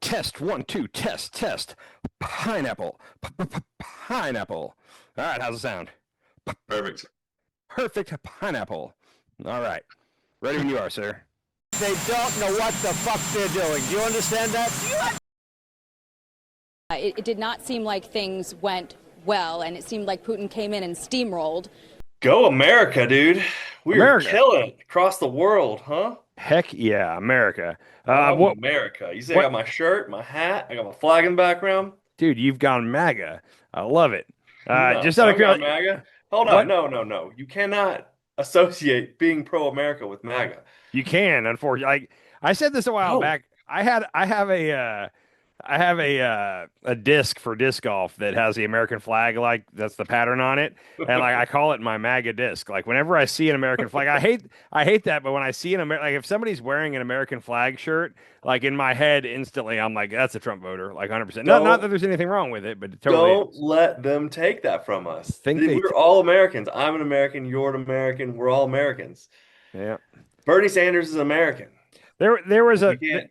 Test one, two, test. Pineapple. Pineapple. All right, how's it sound? Perfect. Perfect pineapple. All right. Ready when you are, sir. They don't know what the fuck they're doing. Do you understand that? It did not seem like things went well, and it seemed like Putin came in and steamrolled. Go America, dude. We are America. killing it across the world, huh? Heck yeah, America. Oh, What? America. You see, I What? got my shirt, my hat, I got my flag in the background. Dude, you've gone MAGA. I love it. No, Just out of I'm not curiosity, MAGA. Hold on. what? No. You cannot associate being pro-America with MAGA. You can, unfortunately. I said this a while No. back. I have a disc for disc golf that has the American flag, like that's the pattern on it, and like I call it my MAGA disc. Like whenever I see an American flag, I hate that, but when I see like if somebody's wearing an American flag shirt, like in my head instantly I'm like that's a Trump voter, like 100%. Not that Don't there's anything wrong with it, but it totally don't is. let them take that from us. Think they We're t all Americans. I'm an American, you're an American, we're all Americans. Yeah. Bernie Sanders is an American. There was We can't.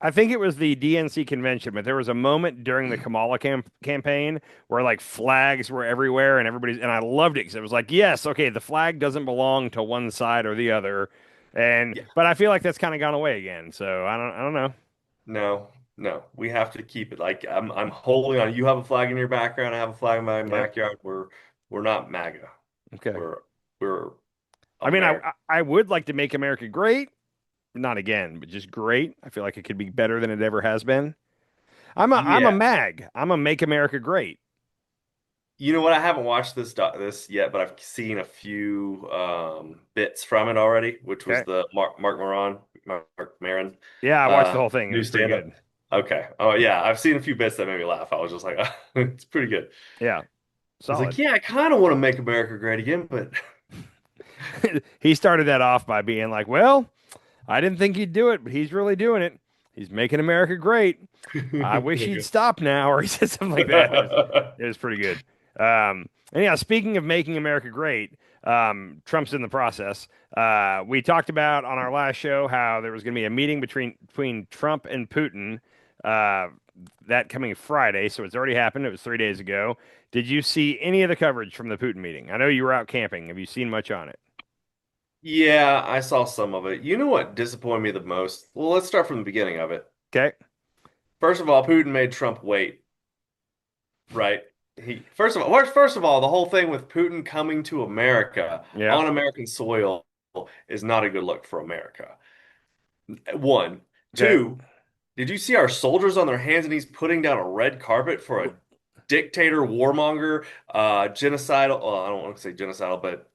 I think it was the DNC convention, but there was a moment during the Kamala campaign where like flags were everywhere and and I loved it because it was like, yes, okay, the flag doesn't belong to one side or the other, Yeah. but I feel like that's kind of gone away again. So I don't know. No. We have to keep it. Like I'm holding on. You have a flag in your background. I have a flag in my Yeah. backyard. We're not MAGA. Okay. We're I mean, America. I would like to make America great, not again, but just great. I feel like it could be better than it ever has been. I'm a Yeah. MAG. I'm a Make America Great. You know what? I haven't watched this yet, but I've seen a few bits from it already, which was Okay. the Mark Maron Yeah, I watched the whole thing. It new was pretty stand-up. good. Okay. Oh yeah, I've seen a few bits that made me laugh. I was just like, it's pretty good. Yeah, I was like, solid. yeah, I kind of want to make America great again, but He started that off by being like, well, I didn't think he'd do it, but he's really doing it. He's making America great. I wish pretty he'd good. stop now, or he said something like that. It was pretty good. And yeah, speaking of making America great, Trump's in the process. We talked about on our last show how there was going to be a meeting between Trump and Putin uh, that coming Friday. So it's already happened. It was 3 days ago. Did you see any of the coverage from the Putin meeting? I know you were out camping. Have you seen much on it? Yeah, I saw some of it. You know what disappointed me the most? Well, let's start from the beginning of it. Okay. First of all, Putin made Trump wait, right? He first of all, the whole thing with Putin coming to America Yeah. on American soil is not a good look for America. One. Okay. Two, did you see our soldiers on their hands and knees putting down a red carpet for a dictator, warmonger, genocidal? Well, I don't want to say genocidal, but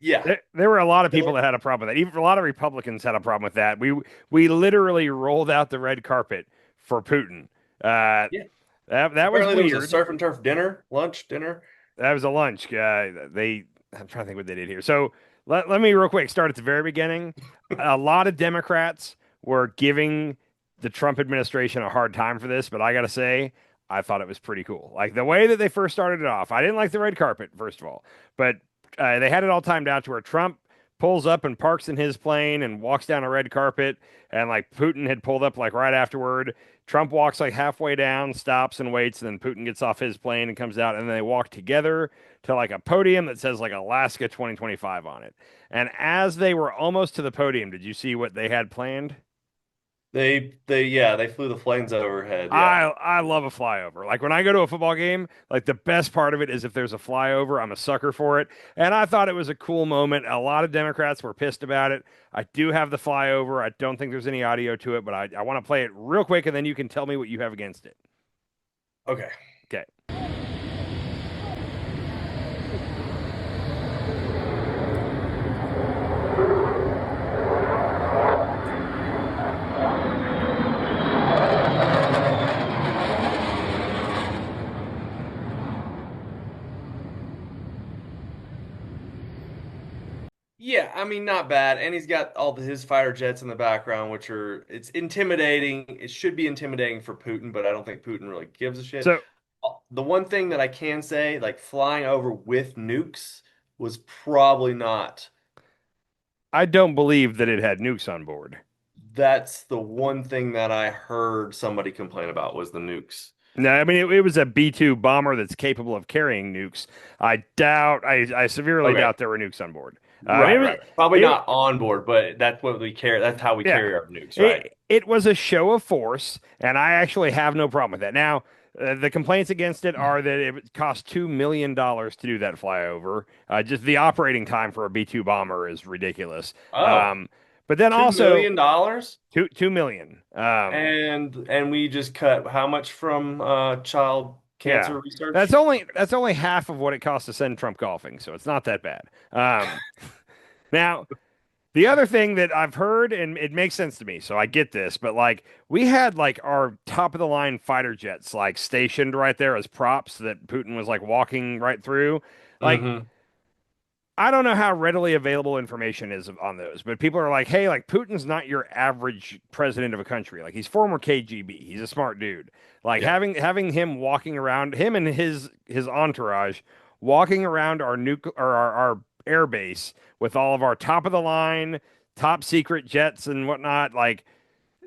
yeah. There were a lot of people that had a problem with that. Even a lot of Republicans had a problem with that. We literally rolled out the red carpet for Putin. Uh, Yeah. that was Apparently there was a weird. surf and turf dinner. That was a lunch. I'm trying to think what they did here. So let me real quick start at the very beginning. A lot of Democrats were giving the Trump administration a hard time for this, but I got to say, I thought it was pretty cool. Like the way that they first started it off. I didn't like the red carpet, first of all, but they had it all timed out to where Trump pulls up and parks in his plane and walks down a red carpet, and like Putin had pulled up like right afterward. Trump walks like halfway down, stops and waits, and then Putin gets off his plane and comes out, and then they walk together to like a podium that says like Alaska 2025 on it. And as they were almost to the podium, did you see what they had planned? They flew the planes overhead. Yeah. I love a flyover. Like when I go to a football game, like the best part of it is if there's a flyover, I'm a sucker for it. And I thought it was a cool moment. A lot of Democrats were pissed about it. I do have the flyover. I don't think there's any audio to it, but I want to play it real quick and then you can tell me what you have against it. Okay. Okay. Yeah, I mean, not bad. And he's got his fighter jets in the background, it's intimidating. It should be intimidating for Putin, but I don't think Putin really gives a shit. So The one thing that I can say, like flying over with nukes was probably not. I don't believe that it had nukes on board. That's the one thing that I heard somebody complain about was the nukes. No, I mean it was a B-2 bomber that's capable of carrying nukes. I severely Okay. doubt there were nukes on board. Right, It was, right. Probably it, not on board, but that's what we carry. That's how we yeah, carry our nukes, right? it was a show of force, and I actually have no problem with that. Now, the complaints against it are that it cost $2 million to do that flyover. Just the operating time for a B-2 bomber is ridiculous. Oh, But then $2 also million dollars, two million. and we just cut how much from child Yeah, cancer research? that's only half of what it costs to send Trump golfing, so it's not that bad. Now, the other thing that I've heard, and it makes sense to me, so I get this, but like we had like our top of the line fighter jets like stationed right there as props that Putin was like walking right through. Like Hmm. I don't know how readily available information is on those, but people are like, hey, like Putin's not your average president of a country. Like he's former KGB. He's a smart dude. Like Yeah. having him walking around, him and his entourage walking around our air base with all of our top of the line, top secret jets and whatnot, like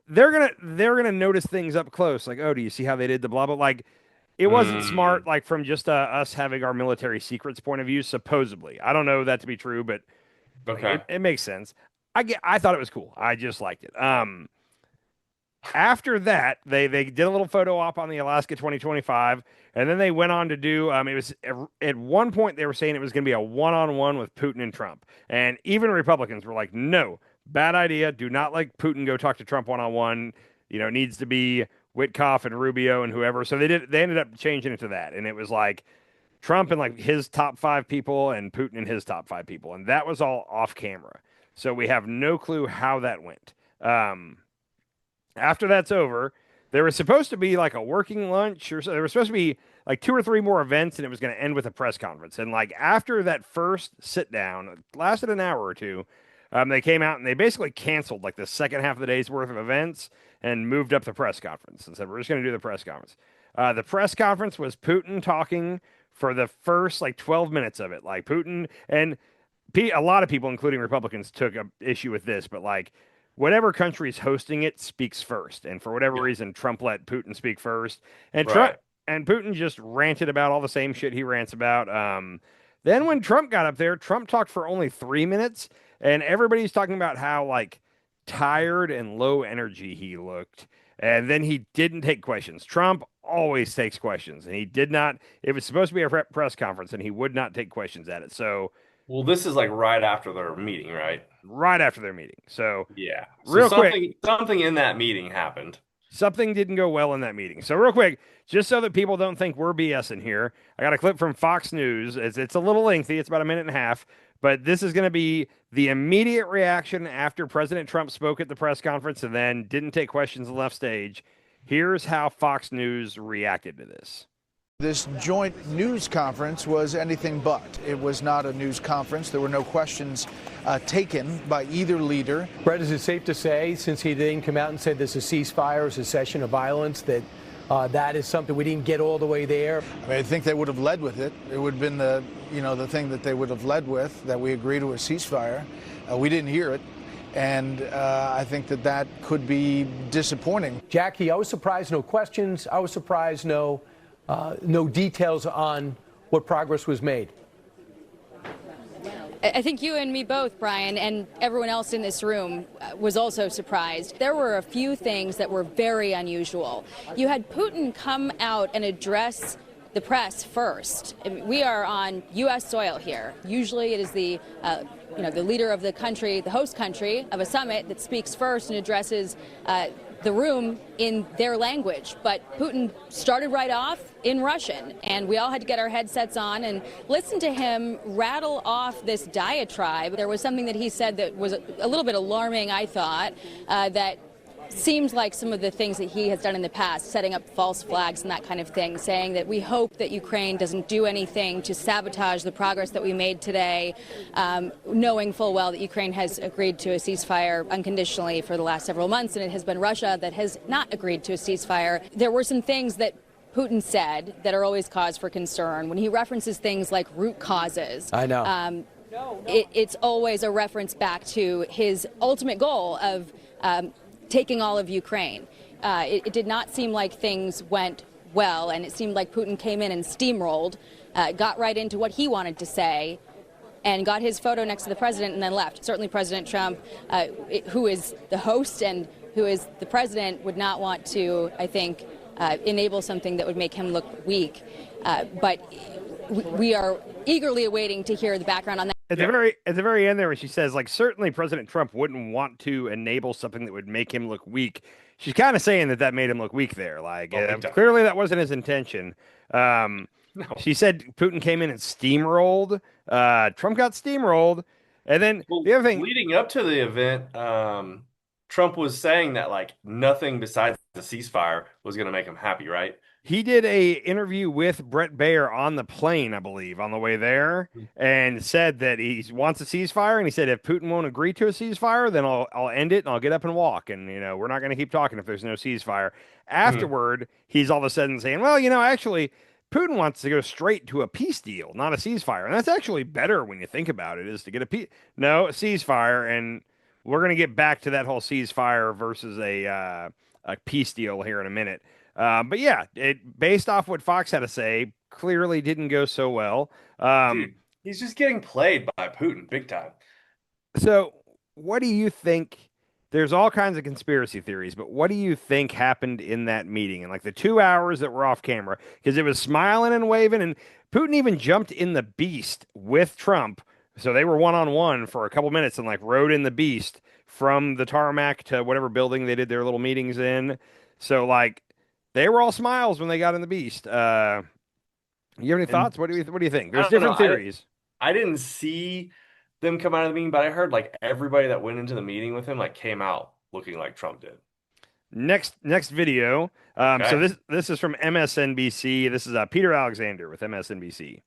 they're gonna notice things up close. Like, oh, do you see how they did the blah blah? Like it wasn't smart, Mm, like from just us having our military secrets point of view, supposedly. I don't know that to be true, but okay. it makes sense. I thought it was cool. I just liked it. After that, they did a little photo op on the Alaska 2025, and then they went on to do. It was at one point they were saying it was going to be a one-on-one with Putin and Trump, and even Republicans were like, "No, bad idea. Do not let Putin go talk to Trump one-on-one. You know, it needs to be Witkoff and Rubio and whoever." So they did. They ended up changing it to that, and it was like Trump and like his top five people, and Putin and his top five people, and that was all off camera. So we have no clue how that went. After that's over, there was supposed to be like a working lunch or so. There was supposed to be like two or three more events, and it was going to end with a press conference. And like after that first sit down, it lasted an hour or two. They came out and they basically canceled like the second half of the day's worth of events and moved up the press conference and said, we're just going to do the press conference. The press conference was Putin talking for the first like 12 minutes of it. Like Putin and a lot of people, including Republicans, took a issue with this, but like whatever country is hosting it speaks first. And for whatever Yeah. reason, Trump let Putin speak first. And Trump Right. and Putin just ranted about all the same shit he rants about. Then when Trump got up there, Trump talked for only 3 minutes, and everybody's talking about how like tired and low energy he looked. And then he didn't take questions. Trump always takes questions, and he did not. It was supposed to be a press conference, and he would not take questions at it. So Well, this is like right after their meeting, right? right after their meeting. So Yeah. So real quick, something in that meeting happened. something didn't go well in that meeting. So real quick, just so that people don't think we're BSing here, I got a clip from Fox News. It's a little lengthy. It's about a minute and a half, but this is going to be the immediate reaction after President Trump spoke at the press conference and then didn't take questions and left stage. Here's how Fox News reacted to this. This joint news conference was anything but. It was not a news conference. There were no questions taken by either leader. Brett, is it safe to say, since he didn't come out and said there's a ceasefire, a cessation of violence, that that is something we didn't get all the way there? I mean, I think they would have led with it. It would have been the thing that they would have led with, that we agree to a ceasefire. We didn't hear it. And I think that could be disappointing. Jackie, I was surprised no questions. I was surprised no details on what progress was made. I think you and me both, Brian, and everyone else in this room was also surprised. There were a few things that were very unusual. You had Putin come out and address the press first. I mean, we are on U.S. soil here. Usually it is the leader of the country, the host country of a summit, that speaks first and addresses the room in their language. But Putin started right off in Russian, and we all had to get our headsets on and listen to him rattle off this diatribe. There was something that he said that was a little bit alarming, I thought, that seems like some of the things that he has done in the past, setting up false flags and that kind of thing, saying that we hope that Ukraine doesn't do anything to sabotage the progress that we made today, knowing full well that Ukraine has agreed to a ceasefire unconditionally for the last several months, and it has been Russia that has not agreed to a ceasefire. There were some things that Putin said that are always cause for concern. When he references things like root causes, I know. It's always a reference back to his ultimate goal of taking all of Ukraine. It did not seem like things went well, and it seemed like Putin came in and steamrolled, got right into what he wanted to say, and got his photo next to the president and then left. Certainly President Trump, who is the host and who is the president, would not want to, I think, enable something that would make him look weak. But we are eagerly awaiting to hear the background on that. At the very end there, when she says, like, certainly President Trump wouldn't want to enable something that would make him look weak. She's kind of saying that made him look weak there. Like, clearly that wasn't his intention. No. She said Putin came in and steamrolled. Trump got steamrolled. And then the other thing, leading up to the event, Trump was saying that like nothing besides the ceasefire was going to make him happy, right? he did a interview with Brett Baer on the plane, I believe, on the way there, and said that he wants a ceasefire. And he said, if Putin won't agree to a ceasefire, then I'll end it and I'll get up and walk. And, we're not going to keep talking if there's no ceasefire. Afterward, he's all of a sudden saying, well, actually, Putin wants to go straight to a peace deal, not a ceasefire. And that's actually better when you think about it, is to get a ceasefire. And we're going to get back to that whole ceasefire versus a peace deal here in a minute. But yeah, based off what Fox had to say, clearly didn't go so well. Dude, he's just getting played by Putin big time. So what do you think? There's all kinds of conspiracy theories, but what do you think happened in that meeting? And like the 2 hours that were off camera, because it was smiling and waving, and Putin even jumped in the Beast with Trump. So they were one-on-one for a couple minutes and like rode in the Beast from the tarmac to whatever building they did their little meetings in. So like they were all smiles when they got in the Beast. You have any thoughts? What do you think? There's different theories. I didn't see them come out of the meeting, but I heard like everybody that went into the meeting with him like came out looking like Trump did. Next video. Okay. So this is from MSNBC. This is Peter Alexander with MSNBC.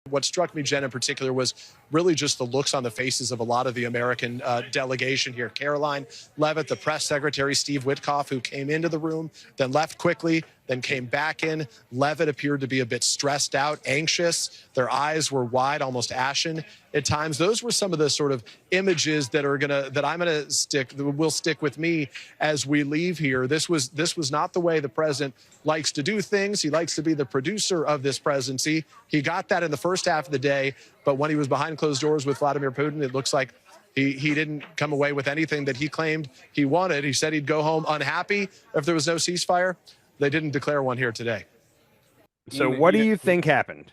What struck me, Jen, in particular, was really just the looks on the faces of a lot of the American delegation here. Caroline Leavitt, the press secretary, Steve Witkoff, who came into the room, then left quickly, then came back in. Leavitt appeared to be a bit stressed out, anxious. Their eyes were wide, almost ashen at times. Those were some of the sort of images that will stick with me as we leave here. This was not the way the president likes to do things. He likes to be the producer of this presidency. He got that in the first half of the day, but when he was behind closed doors with Vladimir Putin, it looks like he didn't come away with anything that he claimed he wanted. He said he'd go home unhappy if there was no ceasefire. They didn't declare one here today. So what do you think happened?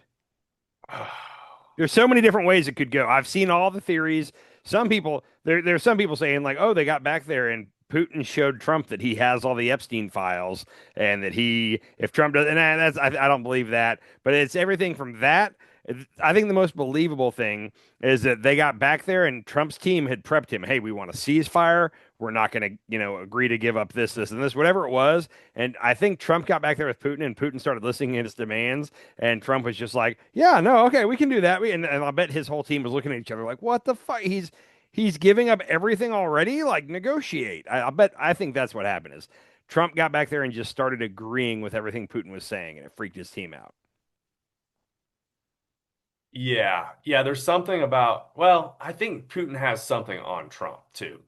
There's so many different ways it could go. I've seen all the theories. Some people, there's some people saying like, oh, they got back there and Putin showed Trump that he has all the Epstein files and that if Trump does, and I don't believe that, but it's everything from that. I think the most believable thing is that they got back there and Trump's team had prepped him. Hey, we want a ceasefire. We're not going to, agree to give up this, and this, whatever it was. And I think Trump got back there with Putin and Putin started listening to his demands. And Trump was just like, yeah, no, okay, we can do that. And I bet his whole team was looking at each other like, what the fuck? He's giving up everything already? Like, negotiate. I think that's what happened is Trump got back there and just started agreeing with everything Putin was saying, and it freaked his team out. Yeah. There's something about. Well, I think Putin has something on Trump too.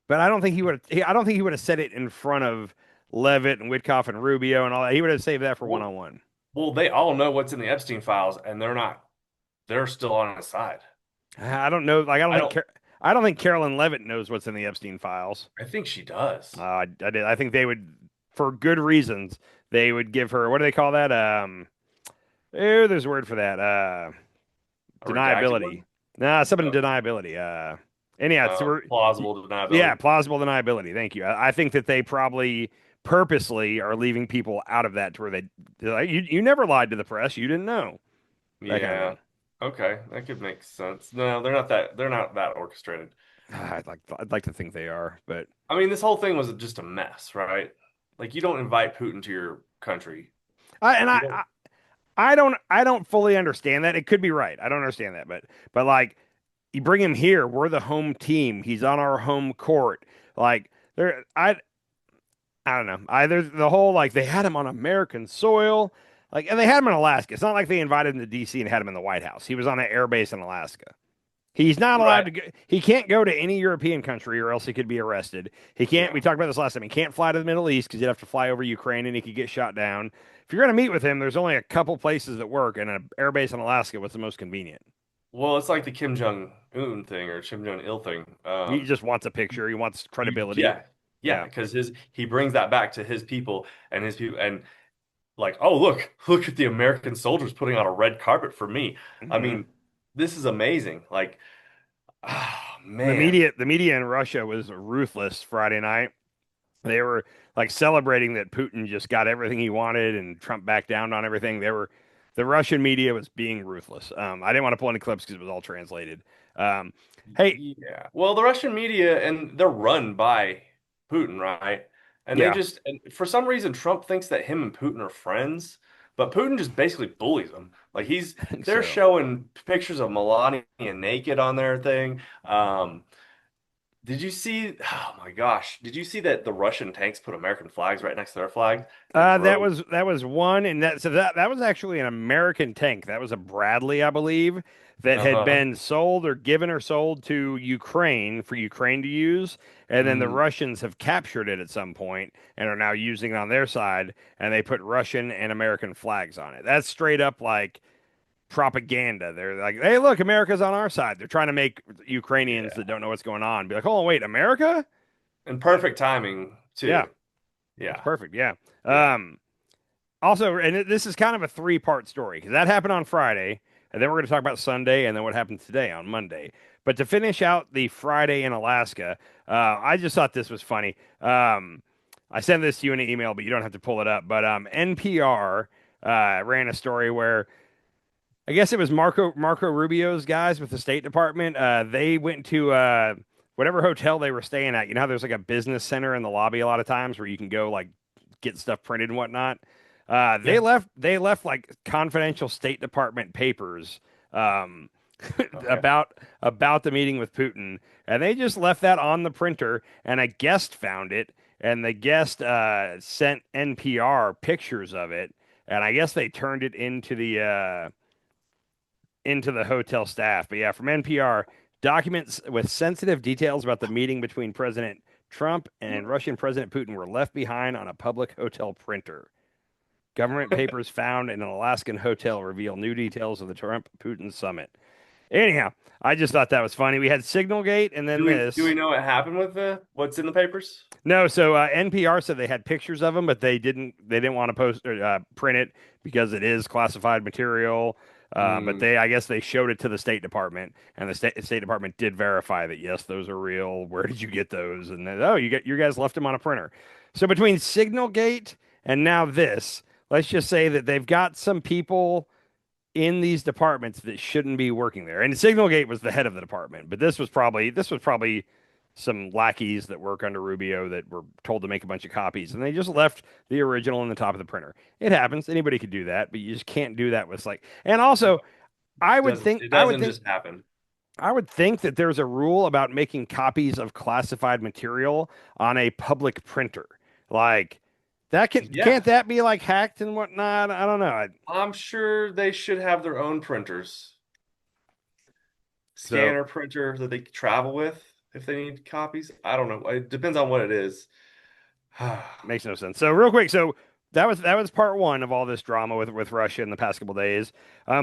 But I don't think he would. I don't think he would have said it in front of Leavitt and Witkoff and Rubio and all that. He would have saved that for one-on-one. Well, they all know what's in the Epstein files, and they're not. They're still on his side. I don't know. Like I don't think Carolyn Leavitt knows what's in the Epstein files. I think she does. I did. I think they would, for good reasons, they would give her. What do they call that? There's a word for that. Deniability. Nah, something deniability. Anyhow, plausible deniability. Yeah, plausible deniability. Thank you. I think that they probably purposely are leaving people out of that to where they're like, you never lied to the press. You didn't know. Yeah. Kind of okay, that could make sense. No, they're not that orchestrated. I'd like to think they are, but I mean, this whole thing was just a mess, right? Like you don't invite Putin to your country. I don't fully understand that. It could be right. I don't understand that, but like you bring him here, we're the home team. He's on our home court. Like I don't know. There's the whole like they had him on American soil, like and they had him in Alaska. It's not like they invited him to DC and had him in the White House. He was on an air base in Alaska. He's not allowed Right. to go. He can't go to any European country or else he could be arrested. He can't. Yeah. We talked about this last time. He can't fly to the Middle East because he'd have to fly over Ukraine and he could get shot down. If you're going to meet with him, there's only a couple places that work, and an airbase in Alaska was the most convenient. Well, it's like the Kim Jong Un thing or Kim Jong Il thing. He just wants a picture. He wants credibility. Yeah, yeah, Yeah. because he brings that back to his people, and like, oh look at the American soldiers putting on a red carpet for me. I Mhm. mean, this is amazing. Like, oh The man, media in Russia was ruthless Friday night. They were like celebrating that Putin just got everything he wanted and Trump backed down on everything. The Russian media was being ruthless. I didn't want to pull any clips because it was all translated. Um, hey, yeah. Well, the Russian media and they're run by Putin, right? And yeah, and for some reason Trump thinks that him and Putin are friends, but Putin just basically bullies him. Like I think they're so. showing pictures of Melania naked on their thing. Did you see? Oh my gosh! Did you see that the Russian tanks put American flags right next to their flag and drove? That was one, and that was actually an American tank. That was a Bradley, I believe, that had Uh-huh. been sold or given or sold to Ukraine for Ukraine to use, and then the Mm, Russians have captured it at some point and are now using it on their side, and they put Russian and American flags on it. That's straight up like propaganda. They're like, "Hey, look, America's on our side." They're trying to make Ukrainians that yeah, don't know what's going on be like, "Oh, wait, America?" and Like, perfect timing yeah, too. it's Yeah, perfect. Yeah. yeah. Um, Also, this is kind of a three-part story because that happened on Friday, and then we're going to talk about Sunday, and then what happened today on Monday. But to finish out the Friday in Alaska, I just thought this was funny. I sent this to you in an email, but you don't have to pull it up. But NPR ran a story where I guess it was Marco Rubio's guys with the State Department. They went to whatever hotel they were staying at. You know how there's like a business center in the lobby a lot of times where you can go like get stuff printed and whatnot. Yeah. They left like confidential State Department papers um, Okay. about the meeting with Putin, and they just left that on the printer. And a guest found it, and the guest sent NPR pictures of it, and I guess they turned it into the hotel staff. But yeah, from NPR, documents with sensitive details about the meeting between President Trump and Russian President Putin were left behind on a public hotel printer. Government papers found in an Alaskan hotel reveal new details of the Trump Putin summit. Anyhow, I just thought that was funny. We had Signalgate and then Do we this. know what happened with the what's in the papers? No, so NPR said they had pictures of them, but they didn't want to post or print it because it is classified material. But Mm, I guess they showed it to the State Department, and the State Department did verify that yes, those are real. Where did you get those? And then, oh, you guys left them on a printer. So between Signalgate and now this, let's just say that they've got some people in these departments that shouldn't be working there. And Signalgate was the head of the department, but this was probably some lackeys that work under Rubio that were told to make a bunch of copies, and they just left the original in the top of the printer. It happens; anybody could do that, but you just can't do that with like. And also, it doesn't just happen. I would think that there's a rule about making copies of classified material on a public printer, like. Yeah, Can't that be like hacked and whatnot? I don't know. I'm sure they should have their own printers, So scanner printer that they travel with if they need copies. I don't know. It depends on what it is. makes no sense. So real quick, so that was part one of all this drama with Russia in the past couple days.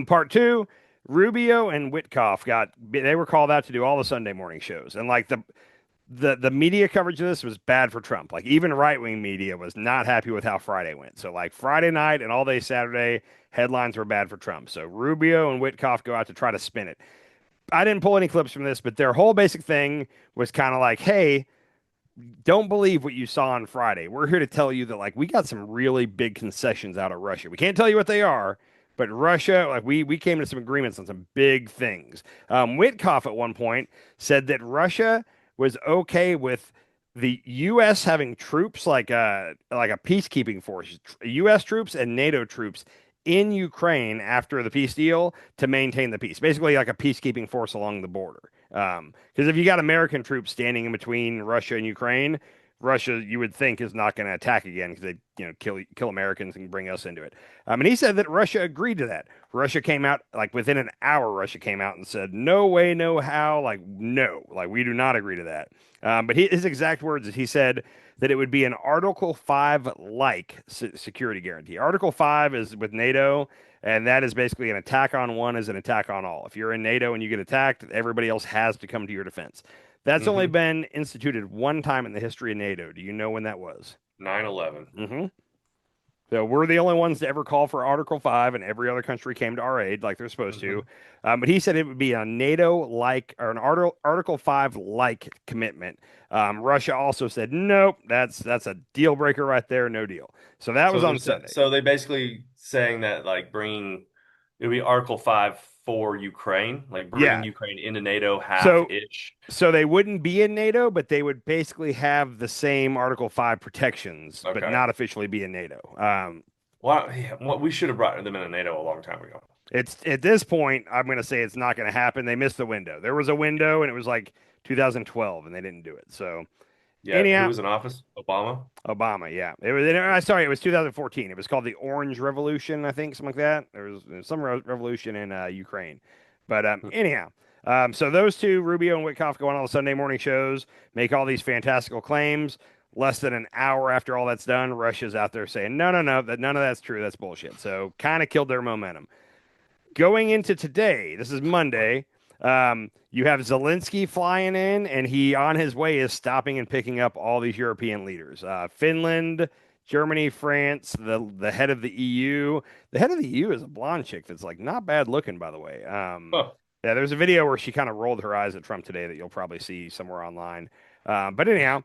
Part two, Rubio and Witkoff they were called out to do all the Sunday morning shows, and like the media coverage of this was bad for Trump. Like even right wing media was not happy with how Friday went. So like Friday night and all day Saturday headlines were bad for Trump. So Rubio and Witkoff go out to try to spin it. I didn't pull any clips from this, but their whole basic thing was kind of like, hey, don't believe what you saw on Friday. We're here to tell you that like we got some really big concessions out of Russia. We can't tell you what they are, but Russia, like we came to some agreements on some big things. Witkoff at one point said that Russia was okay with the U.S. having troops like a peacekeeping force, U.S. troops and NATO troops in Ukraine after the peace deal to maintain the peace, basically like a peacekeeping force along the border. Because if you got American troops standing in between Russia and Ukraine, Russia, you would think, is not going to attack again because they, kill Americans and bring us into it. And he said that Russia agreed to that. Russia came out like within an hour. Russia came out and said, "No way, no how, like no, like we do not agree to that." But his exact words is he said that it would be an Article 5 like security guarantee. Article 5 is with NATO, and that is basically an attack on one is an attack on all. If you're in NATO and you get attacked, everybody else has to come to your defense. That's only been instituted one time in the history of NATO. Do you know when that was? 9/11. Mm-hmm. So we're the only ones to ever call for Article 5, and every other country came to our aid like they're supposed to. But he said it would be a NATO-like or an Article 5-like commitment. Russia also said, nope, that's a deal breaker right there, no deal. So that was on Sunday. So they basically saying that like it would be Article 5 for Ukraine, like bringing Ukraine into NATO half-ish. So they wouldn't be in NATO, but they would basically have the same Article 5 protections, but not officially be in NATO. We should have brought them into NATO a long time ago. It's at this point, I'm going to say it's not going to happen. They missed the window. There was a window, and it was like 2012, and they didn't do it. So who was in office? Obama, yeah. It was 2014. It was called the Orange Revolution, I think, something like that. There was some revolution in Ukraine. But anyhow, so those two, Rubio and Witkoff, go on all the Sunday morning shows, make all these fantastical claims. Less than an hour after all that's done, Russia's out there saying, no, that none of that's true. That's bullshit. So kind of killed their momentum. Going into today, this is Monday. You have Zelensky flying in, and he, on his way, is stopping and picking up all these European leaders. Finland, Germany, France, the head of the EU. The head of the EU is a blonde chick that's like not bad looking, by the way. Yeah, there's a video where she kind of rolled her eyes at Trump today that you'll probably see somewhere online. But anyhow,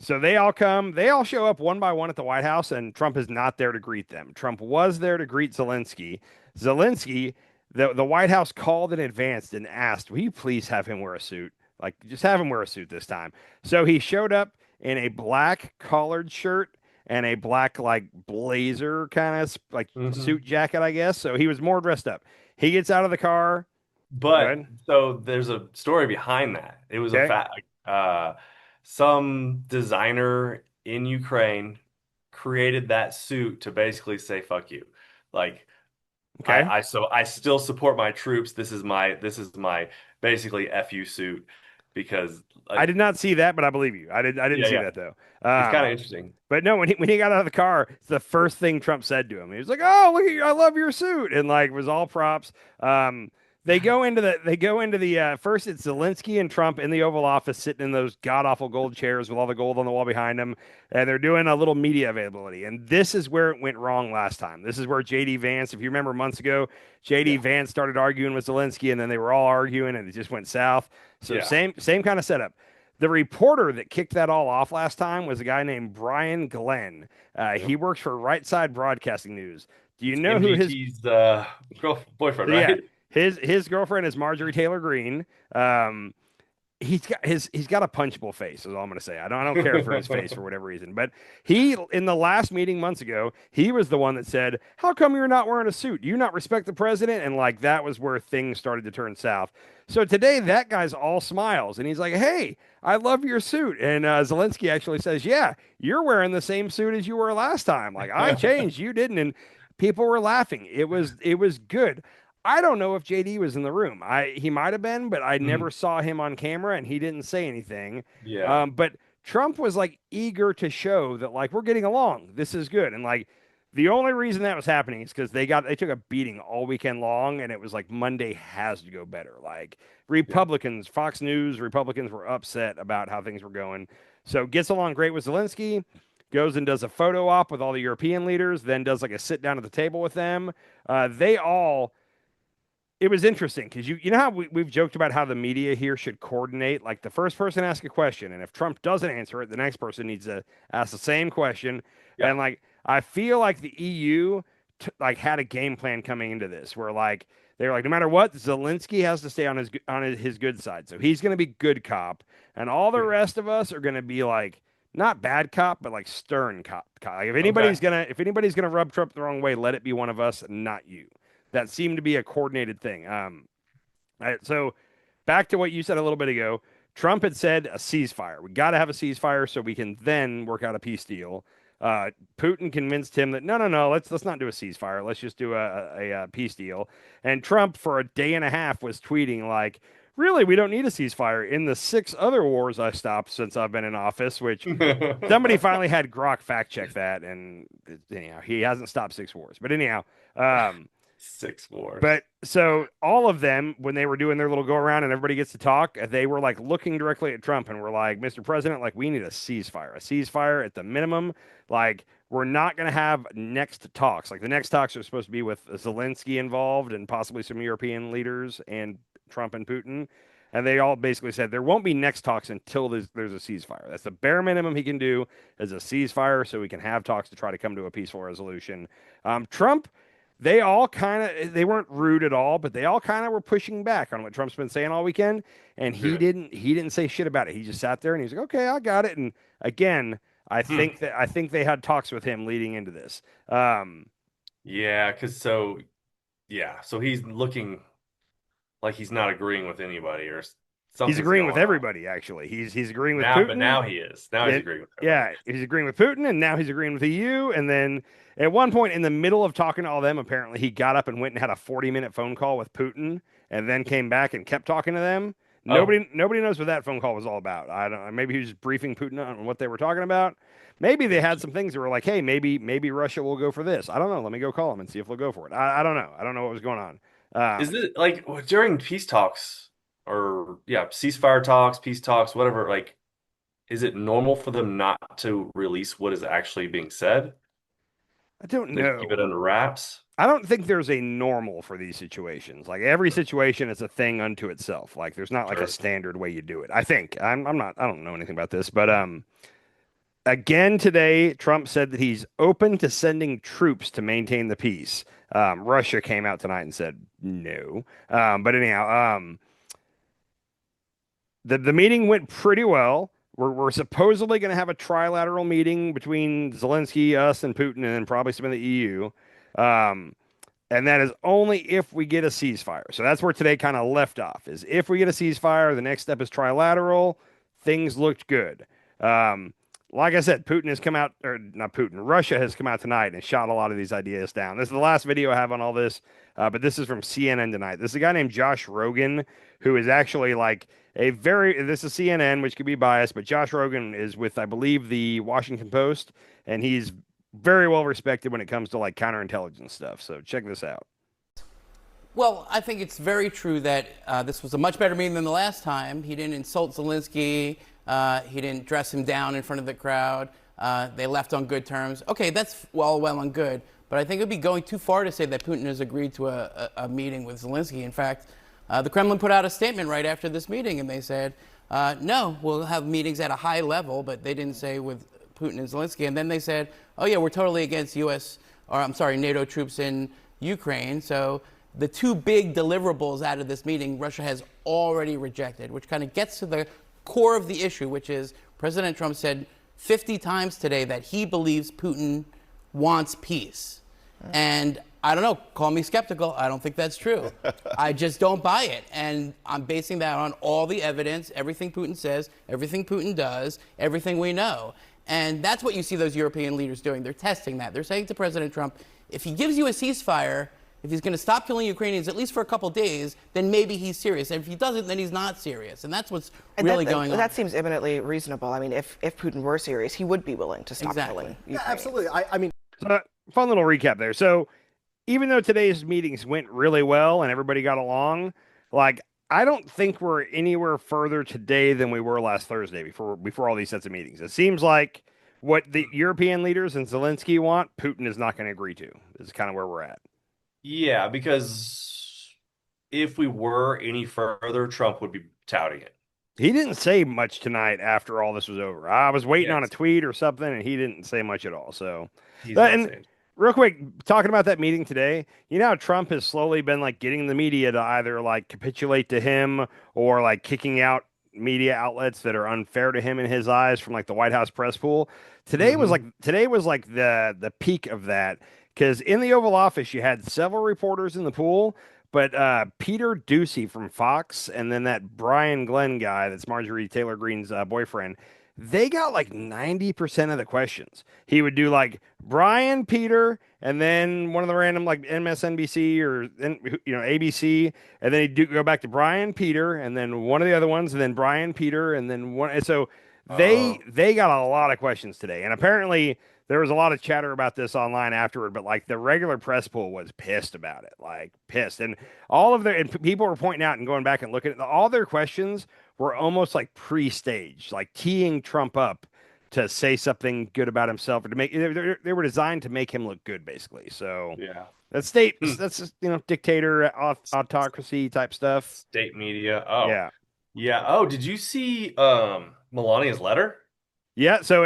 so they all come. They all show up one by one at the White House, and Trump is not there to greet them. Trump was there to greet Zelensky. The White House called in advance and asked, will you please have him wear a suit? Like, just have him wear a suit this time. So he showed up in a black collared shirt and a black, like, blazer kind of, like, suit jacket, I guess. So he was more dressed up. He gets out of the car. But, so there's a story behind that. It was a fact. Some designer in Ukraine created that suit to basically say, fuck you. Like, I still support my troops. This is my basically FU suit because I did not see that, but I believe you. I didn't see that though. It's kind of interesting. But no, when he got out of the car, it's the first thing Trump said to him. He was like, "Oh, look at you! I love your suit," and like it was all props. They go into the first. It's Zelensky and Trump in the Oval Office, sitting in those god awful gold chairs with all the gold on the wall behind them, and they're doing a little media availability. And this is where it went wrong last time. This is where JD Vance, if you remember months ago, JD Vance started arguing with Zelensky, and then they were all arguing, and it just went south. So same kind of setup. The reporter that kicked that all off last time was a guy named Brian Glenn. He works for Right Side Broadcasting News. Do you know who his boyfriend, right? Yeah. His girlfriend is Marjorie Taylor Greene. He's got a punchable face, is all I'm going to say. I don't care for his face for whatever reason. But he, in the last meeting months ago, he was the one that said, how come you're not wearing a suit? Do you not respect the president? And like that was where things started to turn south. So today that guy's all smiles and he's like, hey, I love your suit. And Zelensky actually says, yeah, you're wearing the same suit as you were last time. Like I changed, you didn't. And people were laughing. It was good. I don't know if JD was in the room. He might have been, but I never saw him on camera, and he didn't say anything. Yeah. But Trump was like eager to show that like we're getting along. This is good, and like the only reason that was happening is because they took a beating all weekend long, and it was like Monday has to go better. Like Republicans, Fox News, Republicans were upset about how things were going. So gets along great with Zelensky. Goes and does a photo op with all the European leaders. Then does like a sit down at the table with them. It was interesting because you know how we've joked about how the media here should coordinate. Like the first person asks a question, and if Trump doesn't answer it, the next person needs to ask the same question. Yeah. And like I feel like the EU had a game plan coming into this, where like they were like, no matter what, Zelensky has to stay on his good side, so he's going to be good cop, and all the rest of us are going to be like not bad cop, but like stern cop. Like if anybody's gonna rub Trump the wrong way, let it be one of us, not you. That seemed to be a coordinated thing. So back to what you said a little bit ago, Trump had said a ceasefire. We got to have a ceasefire so we can then work out a peace deal. Putin convinced him that no, let's not do a ceasefire. Let's just do a peace deal. And Trump, for a day and a half, was tweeting like, "Really, we don't need a ceasefire. In the 6 other wars I stopped since I've been in office," which somebody finally had Grok fact check that, and anyhow, he hasn't stopped 6 wars. But anyhow, 6 wars. But so all of them, when they were doing their little go around and everybody gets to talk, they were like looking directly at Trump and were like, "Mr. President, like we need a ceasefire at the minimum. Like we're not going to have next talks. Like the next talks are supposed to be with Zelensky involved and possibly some European leaders and Trump and Putin." And they all basically said there won't be next talks until there's a ceasefire. That's the bare minimum he can do is a ceasefire so we can have talks to try to come to a peaceful resolution. Trump, they weren't rude at all, but they all kind of were pushing back on what Trump's been saying all weekend. And he didn't say shit about it. He just sat there and he's like, "Okay, I got it." And again, I think they had talks with him leading into this. So he's looking like he's not agreeing with anybody or something. He's agreeing with everybody, actually. He's agreeing with Putin. But now he is. Now he's agreeing with everybody. Yeah, he's agreeing with Putin, and now he's agreeing with the EU. And then at one point in the middle of talking to all them, apparently he got up and went and had a 40-minute phone call with Putin and then came back and kept talking to them. Nobody knows what that phone call was all about. I don't know. Maybe he was just briefing Putin on what they were talking about. Maybe they had some things that were like, "Hey, maybe Russia will go for this." I don't know. Let me go call them and see if they'll go for it. I don't know. I don't know what was going on. Is it like during peace talks or ceasefire talks, peace talks, whatever, like, is it normal for them not to release what is actually being said? I don't know. Keep it under wraps? I don't think there's a normal for these situations. Like every situation is a thing unto itself. Like there's not like a standard way you do it. I think I don't know anything about this, but again today, Trump said that he's open to sending troops to maintain the peace. Russia came out tonight and said no. But anyhow, the meeting went pretty well. We're supposedly going to have a trilateral meeting between Zelensky, us, and Putin, and then probably some of the EU. And that is only if we get a ceasefire. So that's where today kind of left off, is if we get a ceasefire, the next step is trilateral. Things looked good. Like I said, Putin has come out, or not Putin, Russia has come out tonight and shot a lot of these ideas down. This is the last video I have on all this, but this is from CNN tonight. This is a guy named Josh Rogan, who is actually like this is CNN, which could be biased, but Josh Rogan is with, I believe, the Washington Post, and he's very well respected when it comes to like counterintelligence stuff. So check this out. Well, I think it's very true that this was a much better meeting than the last time. He didn't insult Zelensky. He didn't dress him down in front of the crowd. They left on good terms. Okay, that's well and good. But I think it would be going too far to say that Putin has agreed to a meeting with Zelensky. In fact, the Kremlin put out a statement right after this meeting, and they said, no, we'll have meetings at a high level, but they didn't say with Putin and Zelensky. And then they said, oh, yeah, we're totally against NATO troops in Ukraine. So the 2 big deliverables out of this meeting, Russia has already rejected, which kind of gets to the core of the issue, which is President Trump said 50 times today that he believes Putin wants peace. And I don't know, call me skeptical. I don't think that's true. I just don't buy it. And I'm basing that on all the evidence, everything Putin says, everything Putin does, everything we know. And that's what you see those European leaders doing. They're testing that. They're saying to President Trump, if he gives you a ceasefire, if he's going to stop killing Ukrainians, at least for a couple days, then maybe he's serious. And if he doesn't, then he's not serious. And that's what's really going on. That seems eminently reasonable. I mean, if Putin were serious, he would be willing to stop killing Ukrainians. Yeah, absolutely. I mean, fun little recap there. So even though today's meetings went really well and everybody got along, like I don't think we're anywhere further today than we were last Thursday before all these sets of meetings. It seems like what the European leaders and Zelensky want, Putin is not going to agree to. This is kind of where we're at. Yeah, because if we were any further, Trump would be touting it. He didn't say much tonight after all this was over. I was waiting on a tweet or something, and he didn't say much at all. So, real quick, talking about that meeting today, you know how Trump has slowly been like getting the media to either like capitulate to him or like kicking out media outlets that are unfair to him in his eyes from like the White House press pool. Today was like the peak of that. Because in the Oval Office, you had several reporters in the pool, but Peter Ducey from Fox and then that Brian Glenn guy that's Marjorie Taylor Greene's boyfriend, they got like 90% of the questions. He would do like Brian, Peter, and then one of the random like MSNBC or ABC, and then he'd go back to Brian, Peter, and then one of the other ones, and then Brian, Peter, and then one. And so they got a lot of questions today, and apparently there was a lot of chatter about this online afterward, but like the regular press pool was pissed about it, like pissed. And people were pointing out and going back and looking at all their questions were almost like pre-staged, like teeing Trump up to say something good about himself or to make, they were designed to make him look good basically. So yeah, that's just, dictator autocracy type stuff. State media. Oh yeah. Yeah. Oh, did you see Melania's letter? Yeah. So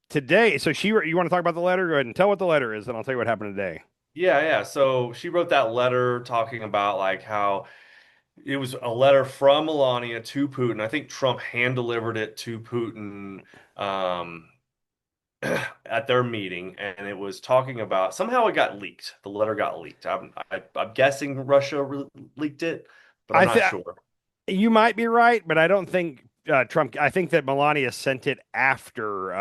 today, you want to talk about the letter? Go ahead and tell what the letter is, and I'll tell you what happened today. Yeah. So she wrote that letter talking about like how it was a letter from Melania to Putin. I think Trump hand delivered it to Putin at their meeting, and it was talking about somehow it got leaked. The letter got leaked. I'm guessing Russia leaked it, but I'm not sure. You might be right, but I don't think Trump. I think that Melania sent it after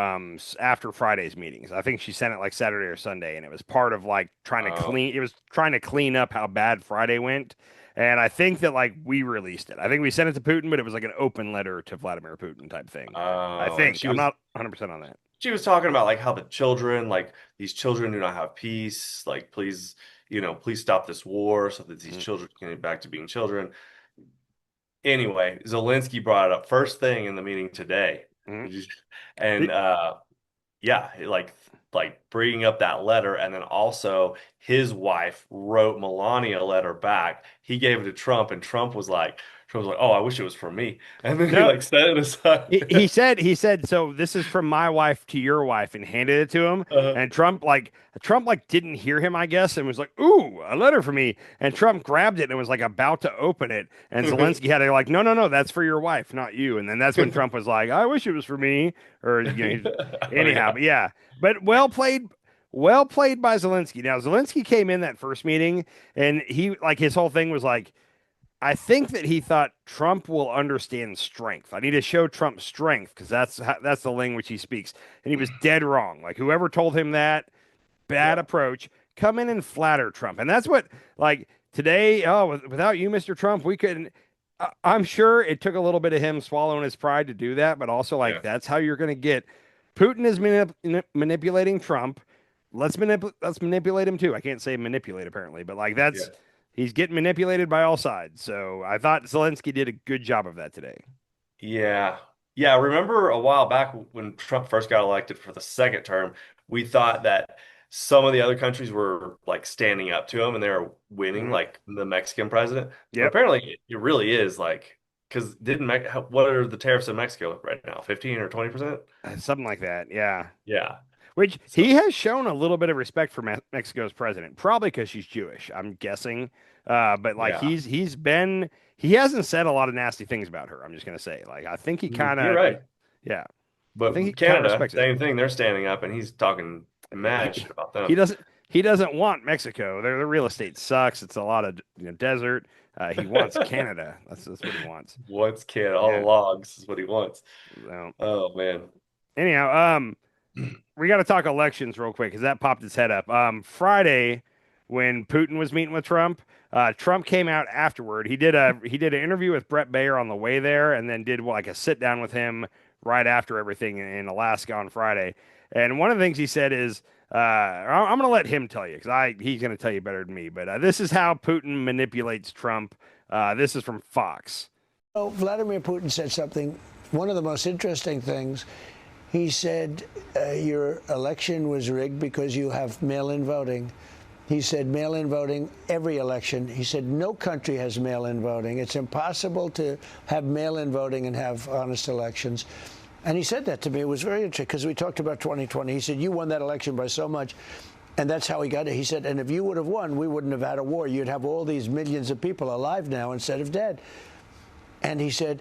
Friday's meetings. I think she sent it like Saturday or Sunday, and it was part of like trying to clean. It was trying to clean up how bad Friday went. And I think that like we released it. I think we sent it to Putin, but it was like an open letter to Vladimir Putin type thing. I think I'm not 100% on that. She was talking about like how the children, like these children do not have peace. Like please stop this war so that these children can get back to being children. Anyway, Zelensky brought it up first thing in the meeting today, and like bringing up that letter, and then also his wife wrote Melania a letter back. He gave it to Trump, and Trump was like, "Oh, I wish it was for me," and then he like set it aside. he said, "So this is from my wife to your wife," and handed it to him. And Trump didn't hear him, I guess, and was like, "Ooh, a letter for me." And Trump grabbed it and was like about to open it, and Zelensky had to like, "No, that's for your wife, not you." And then that's when Trump was like, "I wish it was for me," or anyhow. But yeah, but well played by Zelensky. Now Zelensky came in that first meeting, and he like his whole thing was like, I think that he thought Trump will understand strength. I need to show Trump strength because that's the language he speaks. And he was dead wrong. Like whoever told him that bad approach, come in and flatter Trump. And that's what like today. Oh, without you, Mr. Trump, we couldn't. I'm sure it took a little bit of him swallowing his pride to do that, but also like that's how you're going to get. Putin is manipulating Trump. Let's manipulate him too. I can't say manipulate apparently, but like that's. Yeah. He's getting manipulated by all sides. So I thought Zelensky did a good job of that today. Yeah. Yeah. Remember a while back when Trump first got elected for the second term, we thought that some of the other countries were like standing up to him and they were winning, like the Mexican president. Yeah. Apparently it really is like, because what are the tariffs in Mexico right now? 15 or 20%? Something like that. Yeah. Yeah. Which he has shown a little bit of respect for Mexico's president, probably because she's Jewish, I'm guessing. But like he hasn't said a lot of nasty things about her. I'm just gonna say, like I think he kind of, you're right, yeah. But I think Canada, same thing. They're standing up, and he's talking mad shit about them. He doesn't want Mexico. Their real estate sucks. It's a lot of desert. He wants Canada. That's what he wants. Wants Canada. All the logs is what he wants. So, oh man. Anyhow, we got to talk elections real quick because that popped its head up. Friday, when Putin was meeting with Trump, Trump came out afterward. He did an interview with Brett Baer on the way there, and then did like a sit down with him right after everything in Alaska on Friday. And one of the things he said is, I'm going to let him tell you because he's going to tell you better than me. But this is how Putin manipulates Trump. This is from Fox. Oh, Vladimir Putin said something. One of the most interesting things. He said your election was rigged because you have mail-in voting. He said mail-in voting every election. He said no country has mail-in voting. It's impossible to have mail-in voting and have honest elections. And he said that to me. It was very interesting because we talked about 2020. He said, you won that election by so much. And that's how he got it. He said, and if you would have won, we wouldn't have had a war. You'd have all these millions of people alive now instead of dead. And he said,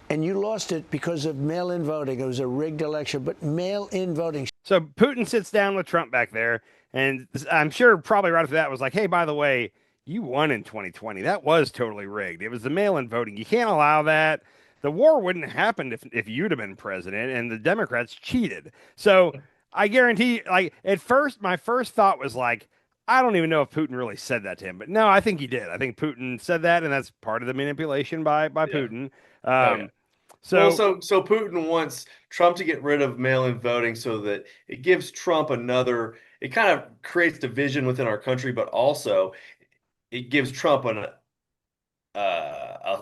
and you lost it because of mail-in voting. It was a rigged election, but mail-in voting. So Putin sits down with Trump back there, and I'm sure probably right after that was like, hey, by the way, you won in 2020. That was totally rigged. It was the mail-in voting. You can't allow that. The war wouldn't have happened if you'd have been president, and the Democrats cheated. So I guarantee, like, at first, my first thought was like, I don't even know if Putin really said that to him, but no, I think he did. I think Putin said that, and that's part of the manipulation by Putin. So Putin wants Trump to get rid of mail-in voting so that it gives Trump another. It kind of creates division within our country, but also it gives Trump a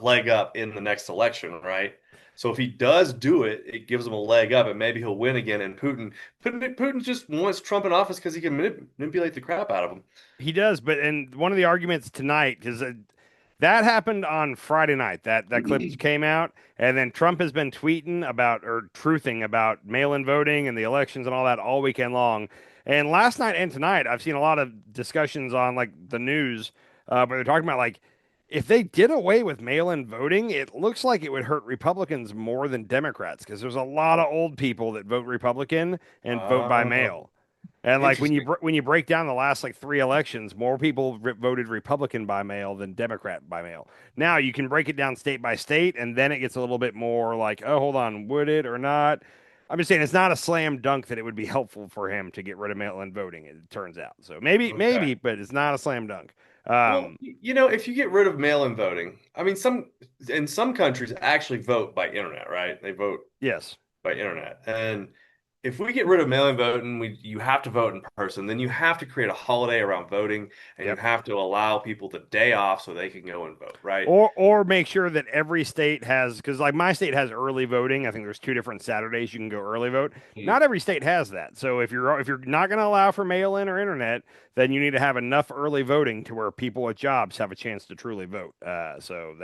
leg up in the next election, right? So if he does do it, it gives him a leg up, and maybe he'll win again. And Putin just wants Trump in office because he can manipulate the crap out of him. He does, but and one of the arguments tonight, because that happened on Friday night. That clip came out, and then Trump has been tweeting about or truthing about mail-in voting and the elections and all that all weekend long. And last night and tonight, I've seen a lot of discussions on like the news, where they're talking about like if they did away with mail-in voting, it looks like it would hurt Republicans more than Democrats because there's a lot of old people that vote Republican and vote by mail. And like when you break down the last like 3 elections, more people voted Republican by mail than Democrat by mail. Now you can break it down state by state, and then it gets a little bit more like, oh, hold on, would it or not? I'm just saying it's not a slam dunk that it would be helpful for him to get rid of mail-in voting. It turns out, so maybe, but it's not a slam dunk. Well, if you get rid of mail-in voting, I mean, in some countries actually vote by internet, right? They vote by internet, and if we get rid of mail-in voting, you have to vote in person. Then you have to create a holiday around voting, and you have to allow people the day off so they can go and vote, right? Or make sure that every state has, because like my state has early voting. I think there's 2 different Saturdays you can go early vote. Not every state has that. So if you're not going to allow for mail-in or internet, then you need to have enough early voting to where people with jobs have a chance to truly vote. So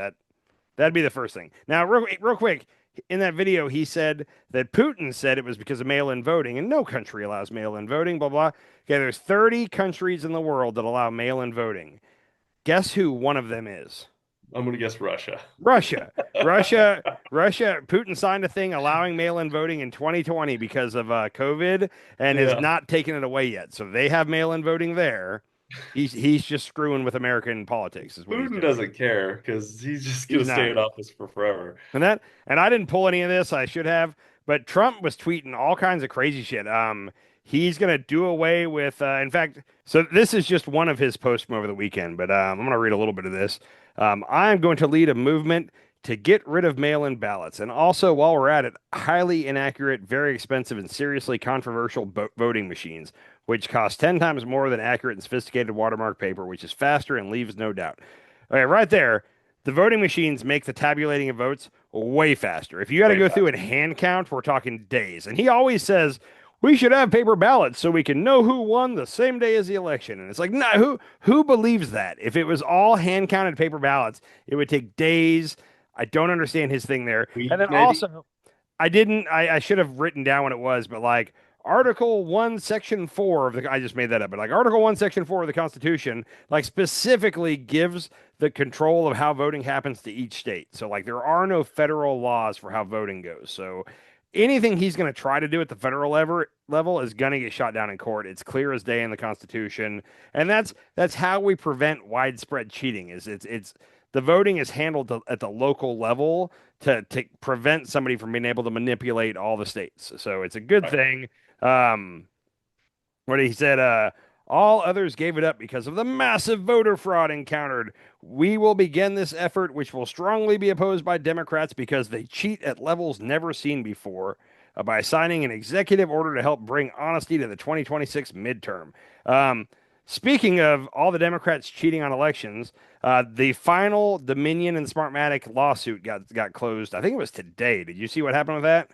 that'd be the first thing. Now, real quick. In that video, he said that Putin said it was because of mail-in voting, and no country allows mail-in voting, blah, blah. Okay, there's 30 countries in the world that allow mail-in voting. Guess who one of them is? I'm going to guess Russia. Russia. Putin signed a thing allowing mail-in voting in 2020 because of COVID and has not taken it away yet. So they have mail-in voting there. He's just screwing with American politics. Putin doesn't care because he's just going to stay in office for forever. And I didn't pull any of this. I should have. But Trump was tweeting all kinds of crazy shit. He's going to do away with, in fact, so this is just one of his posts from over the weekend, but I'm going to read a little bit of this. I'm going to lead a movement to get rid of mail-in ballots. And also, while we're at it, highly inaccurate, very expensive, and seriously controversial voting machines, which cost 10 times more than accurate and sophisticated watermark paper, which is faster and leaves no doubt. Okay, right there, the voting machines make the tabulating of votes way faster. If you got to go through and hand count, we're talking days. And he always says, we should have paper ballots so we can know who won the same day as the election. And it's like, nah, who believes that? If it was all hand counted paper ballots, it would take days. I don't understand his thing there. And then also, I should have written down what it was, but like Article 1, Section 4 of the, I just made that up, but like Article 1, Section 4 of the Constitution, like specifically gives the control of how voting happens to each state. So like there are no federal laws for how voting goes. So anything he's going to try to do at the federal level is going to get shot down in court. It's clear as day in the Constitution. And that's how we prevent widespread cheating is it's the voting is handled at the local level to prevent somebody from being able to manipulate all the states. So it's a good thing. What he said, all others gave it up because of the massive voter fraud encountered. We will begin this effort, which will strongly be opposed by Democrats because they cheat at levels never seen before, by signing an executive order to help bring honesty to the 2026 midterm. Speaking of all the Democrats cheating on elections, the final Dominion and Smartmatic lawsuit got closed. I think it was today. Did you see what happened with that?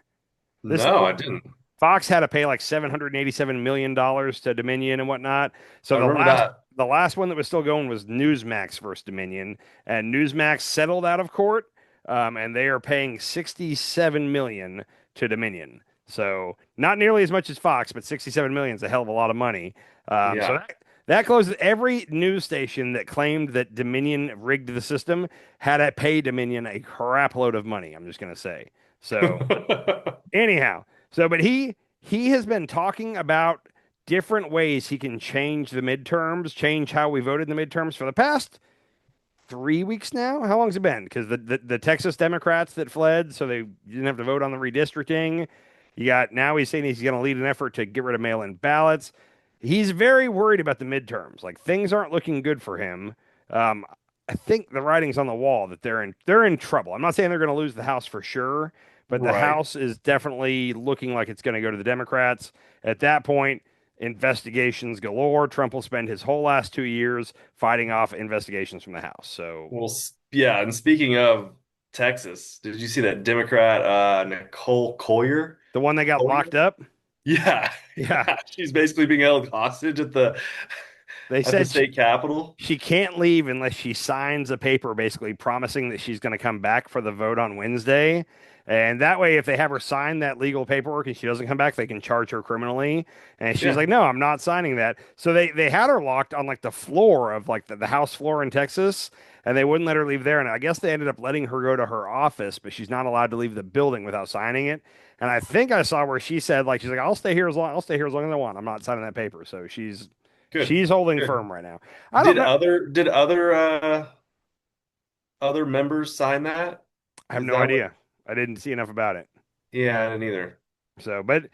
No, I didn't. Fox had to pay like $787 million to Dominion and whatnot. So the last one that was still going was Newsmax versus Dominion, and Newsmax settled out of court, and they are paying $67 million to Dominion. So not nearly as much as Fox, but $67 million is a hell of a lot of money. So that closes. Every news station that claimed that Dominion rigged the system had to pay Dominion a crap load of money. I'm just going to say. So anyhow. So, but he has been talking about different ways he can change the midterms, change how we voted in the midterms for the past 3 weeks now. How long's it been? Because the Texas Democrats that fled, so they didn't have to vote on the redistricting. You got now he's saying he's going to lead an effort to get rid of mail-in ballots. He's very worried about the midterms. Like things aren't looking good for him. Um, I think the writing's on the wall that they're in trouble. I'm not saying they're going to lose the House for sure, but the Right. House is definitely looking like it's going to go to the Democrats. At that point, investigations galore. Trump will spend his whole last 2 years fighting off investigations from the House. So, Well, yeah. And speaking of Texas, did you see that Democrat Nicole Collier? the one that got Collier? locked up, Yeah, yeah, yeah. She's basically being held hostage at the they at the said state capitol. she can't leave unless she signs a paper basically promising that she's going to come back for the vote on Wednesday. And that way, if they have her sign that legal paperwork and she doesn't come back, they can charge her criminally. And she's Yeah, like, no, I'm not signing that. So they had her locked on like the floor of like the House floor in Texas, and they wouldn't let her leave there. And I guess they ended up letting her go to her office, but she's not allowed to leave the building without signing it. And I think I saw where she said, like, she's like, I'll stay here as long as I want. I'm not signing that paper. So she's good, she's holding good. firm right now. I don't Did know. other members sign that? I have Is no that what? idea. I didn't see enough about it. Yeah, I didn't either. So, but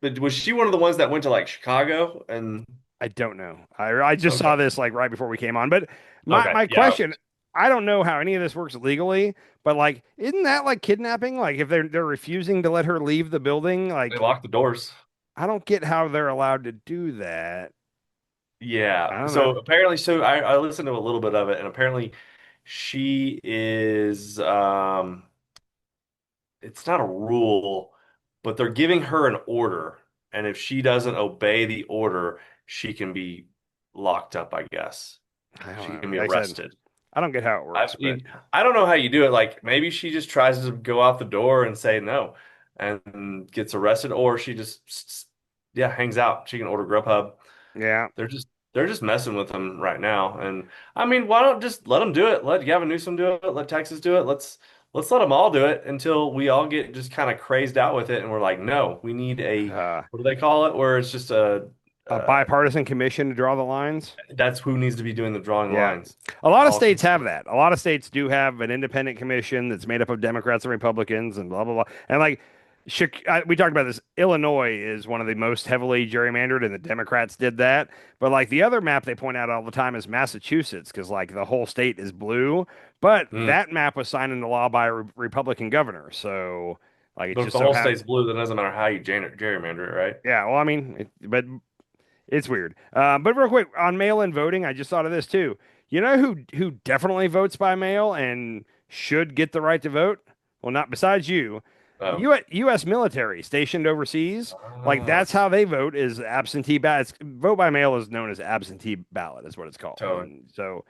But was she one of the ones that went to like Chicago and? I don't know. I just Okay, saw this like right before we came on. But my okay, my yeah, question, I don't know how any of this works legally, but like, isn't that like kidnapping? Like, if they're refusing to let her leave the building, they like, locked the doors. I don't get how they're allowed to do that. I Yeah. don't know. So apparently, so I listened to a little bit of it, and apparently she is it's not a rule, but they're giving her an order, and if she doesn't obey the order, she can be locked up, I guess. I don't She know. can be Like I said, arrested. I don't get how it I works, but mean, I don't know how you do it. Like maybe she just tries to go out the door and say no and gets arrested, or she just yeah, hangs out. She can order Grubhub. yeah. They're just messing with them right now. And I mean, why don't just let them do it? Let Gavin Newsom do it. Let Texas do it. Let's let them all do it until we all get just kind of crazed out with it, and we're like, no, we need a Uh, what do they call it? Where it's just a uh, bipartisan commission to draw the lines. that's who needs to be doing the drawing Yeah. lines. A lot of states have Politicians. that. A lot of states do have an independent commission that's made up of Democrats and Republicans and blah, blah, blah. And like, we talked about this. Illinois is one of the most heavily gerrymandered, and the Democrats did that. But like the other map they point out all the time is Massachusetts, because like the whole state is blue. But Mm. that map was signed into law by a Republican governor. So like it But if just the so whole happened. state's blue, then it doesn't matter how you gerrymander it, right? Yeah. Well, I mean, but it's weird. But real quick on mail-in voting, I just thought of this too. You know who definitely votes by mail and should get the right to vote? Well, not besides you. Oh. U.S. military stationed overseas, like Ah, that's how they vote is absentee ballot. Vote by mail is known as absentee ballot, is what it's called. totally. And so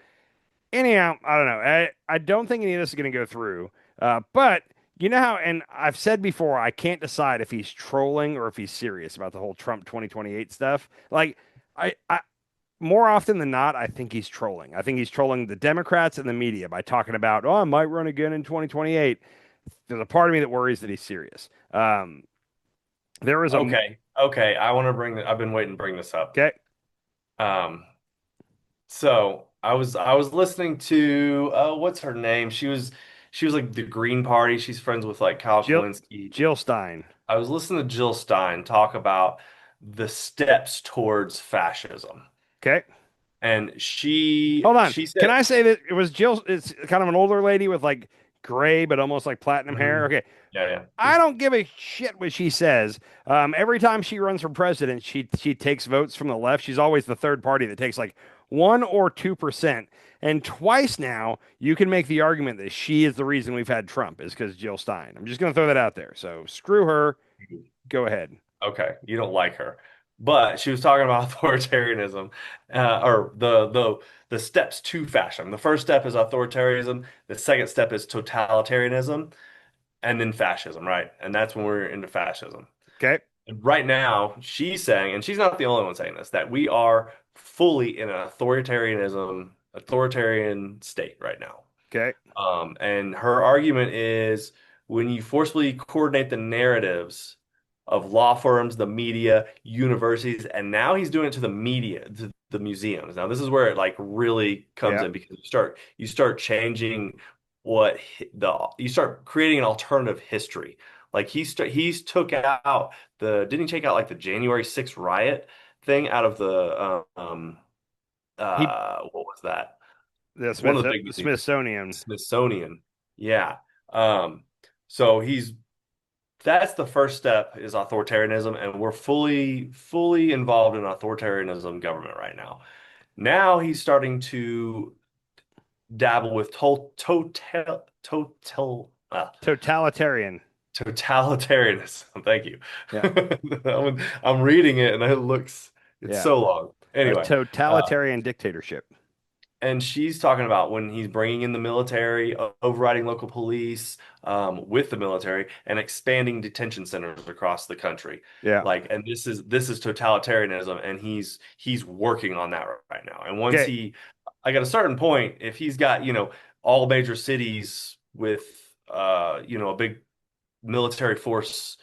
anyhow, I don't know. I don't think any of this is going to go through. But you know how, and I've said before, I can't decide if he's trolling or if he's serious about the whole Trump 2028 stuff. Like, I more often than not, I think he's trolling. I think he's trolling the Democrats and the media by talking about, oh, I might run again in 2028. There's a part of me that worries that he's serious. There is a Okay. I want to bring I've been waiting to bring this up. okay, Um, so I was listening to what's her name? She was like the Green Party. She's friends with like Kyle Jill Kalinske. Jill Stein. I was listening to Jill Stein talk about the steps towards fascism. Okay. And she Hold on. she Can said, I say that it was Jill? It's kind of an older lady with like gray, but almost like platinum hair. Mhm. Okay. Yeah, I don't give a shit what she says. Every time she runs for president, she takes votes from the left. She's always the third party that takes like 1 or 2%. And twice now, you can make the argument that she is the reason we've had Trump is because Jill Stein. I'm just going to throw that out there. So screw her. Go ahead. Okay, you don't like her, but she was talking about authoritarianism, or the steps to fascism. The first step is authoritarianism. The second step is totalitarianism, and then fascism, right? And that's when we're into fascism. Okay. And right now, she's saying, and she's not the only one saying this, that we are fully in an authoritarian state right now. Okay. And her argument is when you forcibly coordinate the narratives of law firms, the media, universities, and now he's doing it to the media, to the museums. Now this is where it like really comes in because you start changing you start creating an alternative history. Like he's took out didn't he take out like the January 6th riot thing out of the what was that? The One of the big museums. Smithsonian. Smithsonian. Yeah. Um, so that's the first step is authoritarianism, and we're fully involved in authoritarianism government right now. Now he's starting to dabble with Totalitarian. totalitarianism. Thank you. Yeah. I'm reading it and it's so long. Anyway, a totalitarian dictatorship. And she's talking about when he's bringing in the military, overriding local police with the military, and expanding detention centers across the country. Yeah, like, and this is totalitarianism, and he's working on that right now. And once like at a certain point, if he's got all major cities with a big military force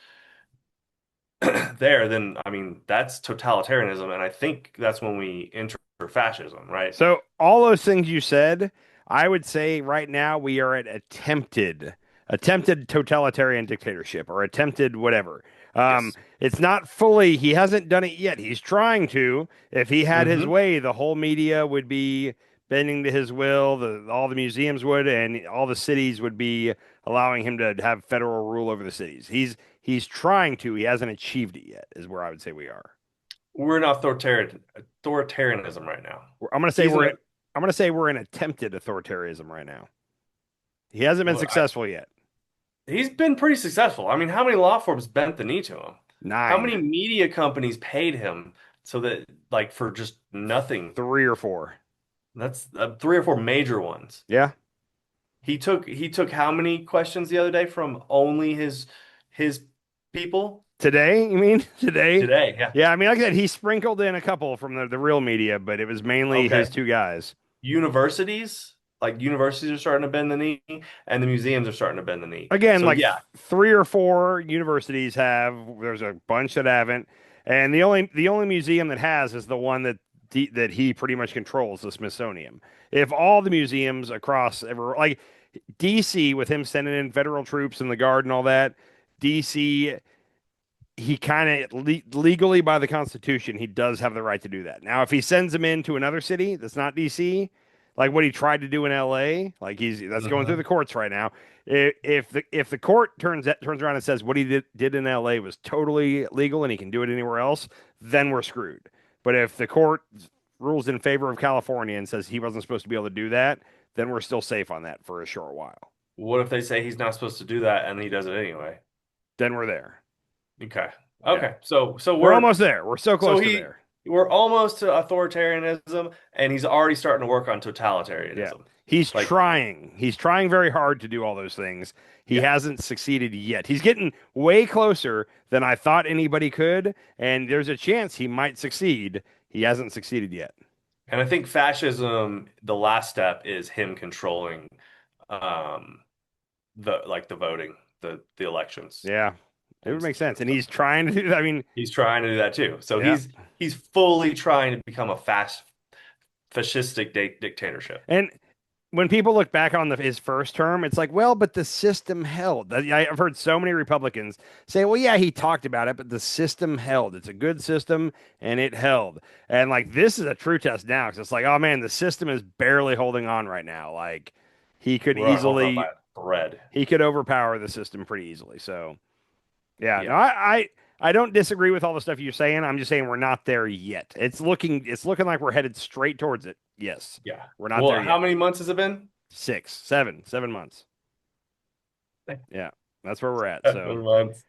there, then I mean that's totalitarianism, and I think that's when we enter fascism, right? So all those things you said, I would say right now we are at attempted totalitarian dictatorship or attempted whatever. Yes. It's not fully, he hasn't done it yet. He's trying to. If he had his way, the whole media would be bending to his will, all the museums would, and all the cities would be allowing him to have federal rule over the cities. He's trying to, he hasn't achieved it yet, is where I would say we are. We're in authoritarianism right now. I'm going to say we're in attempted authoritarianism right now. He hasn't been successful yet. He's been pretty successful. I mean, how many law firms bent the knee to him? 9. How many media companies paid him so that like for just nothing? 3 or 4. That's 3 or 4 major ones. Yeah. He took how many questions the other day from only his people? Today, you mean? Today, yeah. Yeah, I mean, like I said, he sprinkled in a couple from the real media, but it was mainly his 2 guys. Universities are starting to bend the knee, and the museums are starting to bend the knee. Again, so, 3 or 4 universities have. There's a bunch that haven't, and the only museum that has is the one that he pretty much controls, the Smithsonian. If all the museums across like DC, with him sending in federal troops and the guard and all that, DC. He kind of legally by the Constitution, he does have the right to do that. Now, if he sends them into another city that's not DC, like what he tried to do in LA, like that's going through the courts right now. If the court turns around and says what he did in LA was totally legal and he can do it anywhere else, then we're screwed. But if the court rules in favor of California and says he wasn't supposed to be able to do that, then we're still safe on that for a short while. What if they say he's not supposed to do that and he does it anyway? Then we're there. Okay. Yeah. So we're almost there. We're so close to there. We're almost to authoritarianism, and he's already starting to work on totalitarianism. Yeah. He's trying. He's trying very hard to do all those things. He hasn't succeeded yet. He's getting way closer than I thought anybody could, and there's a chance he might succeed. He hasn't succeeded yet. And I think fascism, the last step is him controlling the voting, the elections. Yeah. It would make sense. And he's trying to do that. I mean, he's trying to do that too. So he's fully trying to become a fascistic dictatorship. And when people look back on his first term, it's like, well, but the system held. I've heard so many Republicans say, well, yeah, he talked about it, but the system held. It's a good system and it held. And like, this is a true test now because it's like, oh man, the system is barely holding on right now. Like he could he could overpower the system pretty easily. So yeah. No, I don't disagree with all the stuff you're saying. I'm just saying we're not there yet. It's looking like we're headed straight towards it. Yes. Yeah. We're not there yet. How many months has it been? 7 months. Yeah. That's where we're at. 7 months.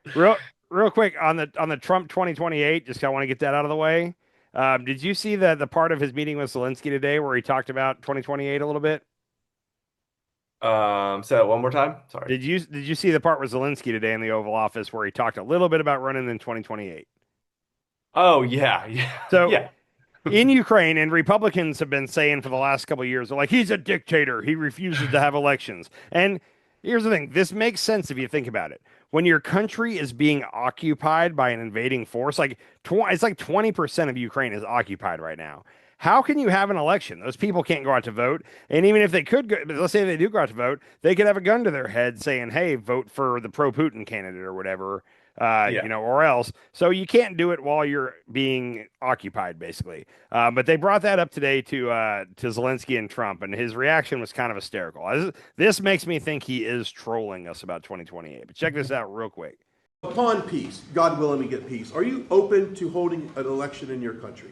Real quick on the Trump 2028, just I want to get that out of the way. Did you see the part of his meeting with Zelensky today where he talked about 2028 a little bit? Say that one more time. Sorry. Did you see the part with Zelensky today in the Oval Office where he talked a little bit about running in 2028? Oh yeah. So in Ukraine, and Republicans have been saying for the last couple of years, they're like, he's a dictator. He refuses to have elections. And here's the thing. This makes sense if you think about it. When your country is being occupied by an invading force, like it's like 20% of Ukraine is occupied right now. How can you have an election? Those people can't go out to vote. And even if they could go, let's say they do go out to vote, they could have a gun to their head saying, hey, vote for the pro-Putin candidate or whatever, or else. So you can't do it while you're being occupied, basically. But they brought that up today to Zelensky and Trump, and his reaction was kind of hysterical. This makes me think he is trolling us about 2028. But check this out real quick. Upon peace, God willing, we get peace. Are you open to holding an election in your country?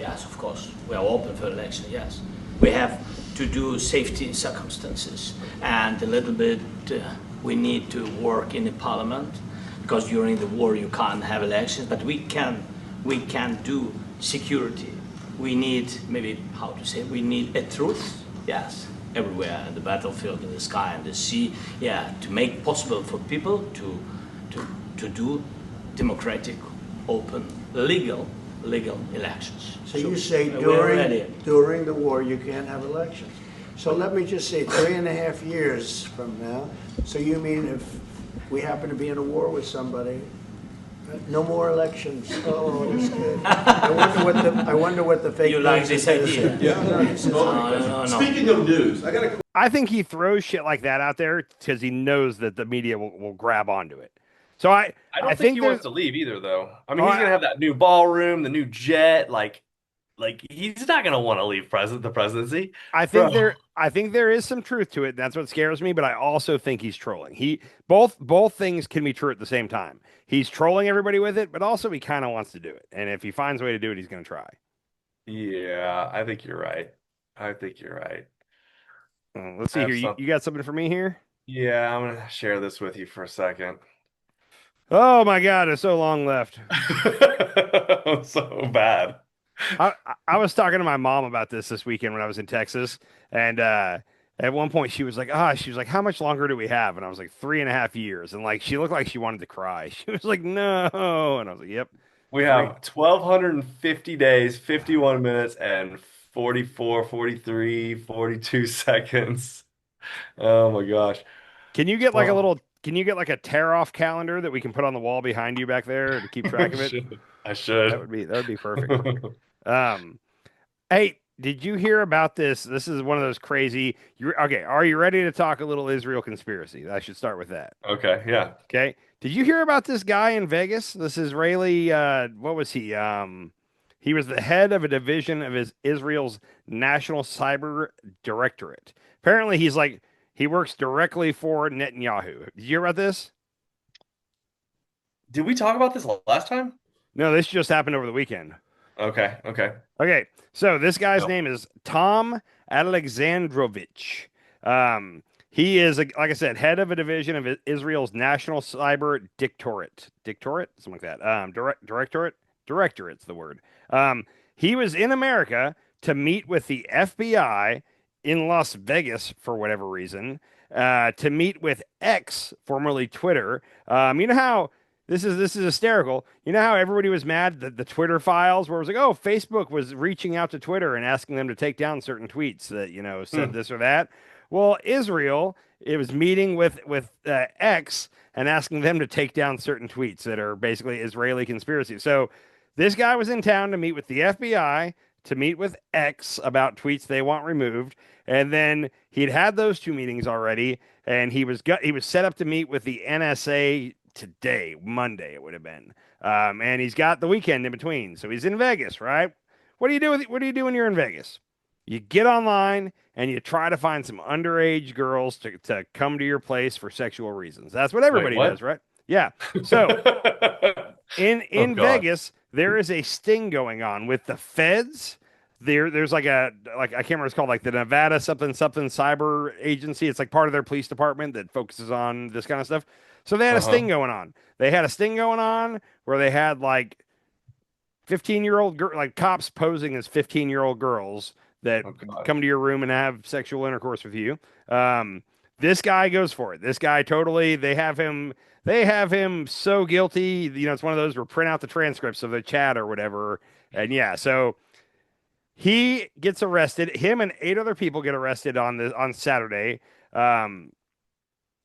Yes, of course. We are open for election, yes. We have to do safety circumstances, and a little bit we need to work in the parliament, because during the war you can't have elections, but we can do security. We need, we need a truth, yes, everywhere, in the battlefield, in the sky, in the sea, to make possible for people to do democratic, open, legal elections. So you say during the war you can't have elections. So let me just say 3.5 years from now. So you mean if we happen to be in a war with somebody, no more elections? Oh, that's good. I wonder what the fake you like this idea? No. Speaking of news, I think he throws shit like that out there because he knows that the media will grab onto it. So I don't think he wants to leave either, though. I mean, he's gonna have that new ballroom, the new jet, like he's not gonna want to leave the presidency. I think there is some truth to it. That's what scares me, but I also think he's trolling. Both things can be true at the same time. He's trolling everybody with it, but also he kind of wants to do it. And if he finds a way to do it, he's gonna try. Yeah, I think you're right. Let's see here. You got something for me here? Yeah, I'm gonna share this with you for a second. Oh my God, there's so long left. So bad. I was talking to my mom about this weekend when I was in Texas, and at one point she was like, how much longer do we have? And I was like, 3.5 years. And like, she looked like she wanted to cry. She was like, no. And I was like, yep. We have 1,250 days, 51 minutes, and 44, 43, 42 seconds. Oh my gosh. Can you get like a tear off calendar that we can put on the wall behind you back there to keep track of it? I should. That would be perfect. Hey, did you hear about this? This is one of those crazy. Okay, are you ready to talk a little Israel conspiracy? I should start with that. Okay, yeah. Okay. Did you hear about this guy in Vegas? This Israeli, what was he? He was the head of a division of Israel's National Cyber Directorate. Apparently, he works directly for Netanyahu. Did you hear about this? Did we talk about this last time? No, this just happened over the weekend. Okay. So this guy's name is Tom Alexandrovich. He is, like I said, head of a division of Israel's National Cyber Directorate, something like that. Directorate's the word. He was in America to meet with the FBI in Las Vegas for whatever reason, to meet with X, formerly Twitter. You know how this is hysterical. You know how everybody was mad that the Twitter files, where it was like, oh, Facebook was reaching out to Twitter and asking them to take down certain tweets that said this or that. Well, Israel, it was meeting with X and asking them to take down certain tweets that are basically Israeli conspiracy. So this guy was in town to meet with the FBI, to meet with X about tweets they want removed. And then he'd had those two meetings already, and he was set up to meet with the NSA today, Monday it would have been. And he's got the weekend in between. So he's in Vegas, right? What do you do when you're in Vegas? You get online and you try to find some underage girls to come to your place for sexual reasons. That's what everybody does, right? Yeah. So in Vegas, there is a sting going on with the feds. There's I can't remember what it's called, like the Nevada something cyber agency. It's like part of their police department that focuses on this kind of stuff. So they had a sting going on. They had a sting going on where they had like 15-year-old like cops posing as 15-year-old girls that come to your room and have sexual intercourse with you. This guy goes for it. This guy totally, they have him so guilty. It's one of those where print out the transcripts of the chat or whatever. And yeah, so he gets arrested. Him and 8 other people get arrested on Saturday.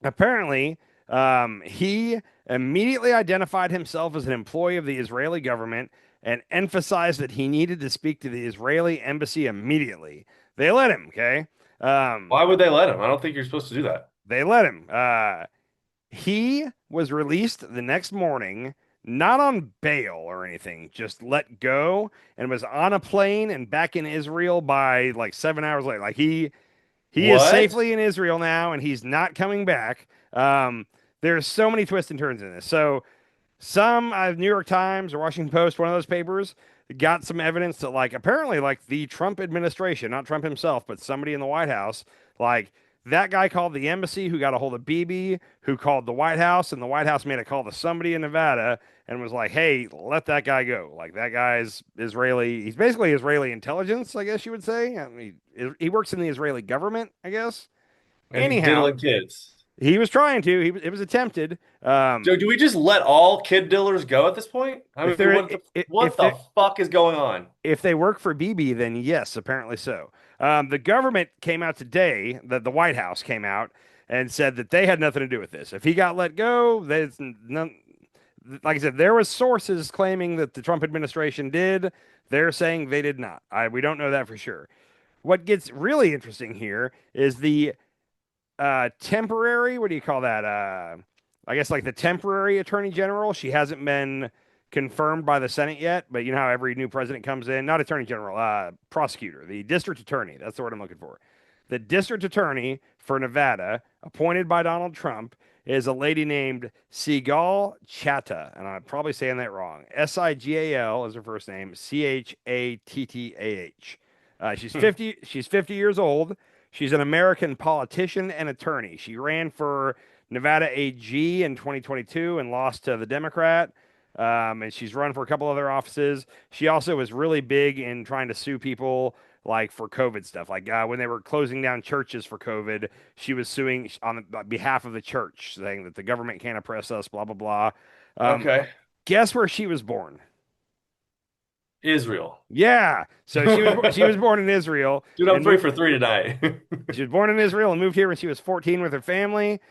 apparently, he immediately identified himself as an employee of the Israeli government and emphasized that he needed to speak to the Israeli embassy immediately. They let him, okay? Why would they let him? I don't think you're supposed to do that. They let him. He was released the next morning, not on bail or anything, just let go, and was on a plane and back in Israel by like 7 hours later. Like he is What? safely in Israel now, and he's not coming back. There's so many twists and turns in this. So some New York Times or Washington Post, one of those papers, got some evidence that like apparently like the Trump administration, not Trump himself, but somebody in the White House, like that guy called the embassy, who got a hold of Bibi, who called the White House, and the White House made a call to somebody in Nevada and was like, "Hey, let that guy go." Like that guy's Israeli. He's basically Israeli intelligence, I guess you would say. I mean, he works in the Israeli government, I guess. And he's Anyhow, diddling kids. he was trying to. It was attempted. So do we just let all kid dillers go at this point? I mean, what the fuck is going on? If they work for Bibi, then yes, apparently so. The government came out today, the White House came out and said that they had nothing to do with this. If he got let go, there's none. Like I said, there was sources claiming that the Trump administration did. They're saying they did not. We don't know that for sure. What gets really interesting here is the temporary, what do you call that? I guess like the temporary attorney general. She hasn't been confirmed by the Senate yet, but you know how every new president comes in, not attorney general, prosecutor, the district attorney. That's the word I'm looking for. The district attorney for Nevada, appointed by Donald Trump, is a lady named Sigal Chattah, and I'm probably saying that wrong. Sigal is her first name, Chattah. She's 50. She's 50 years old. She's an American politician and attorney. She ran for Nevada AG in 2022 and lost to the Democrat. And she's run for a couple other offices. She also was really big in trying to sue people like for COVID stuff. Like when they were closing down churches for COVID, she was suing on behalf of the church, saying that the government can't oppress us, blah, blah, blah. Okay. Guess where she was born? Israel. Yeah. So she was born in Israel. Dude, I'm 3 for 3 tonight. She was born in Israel and moved here when she was 14 with her family.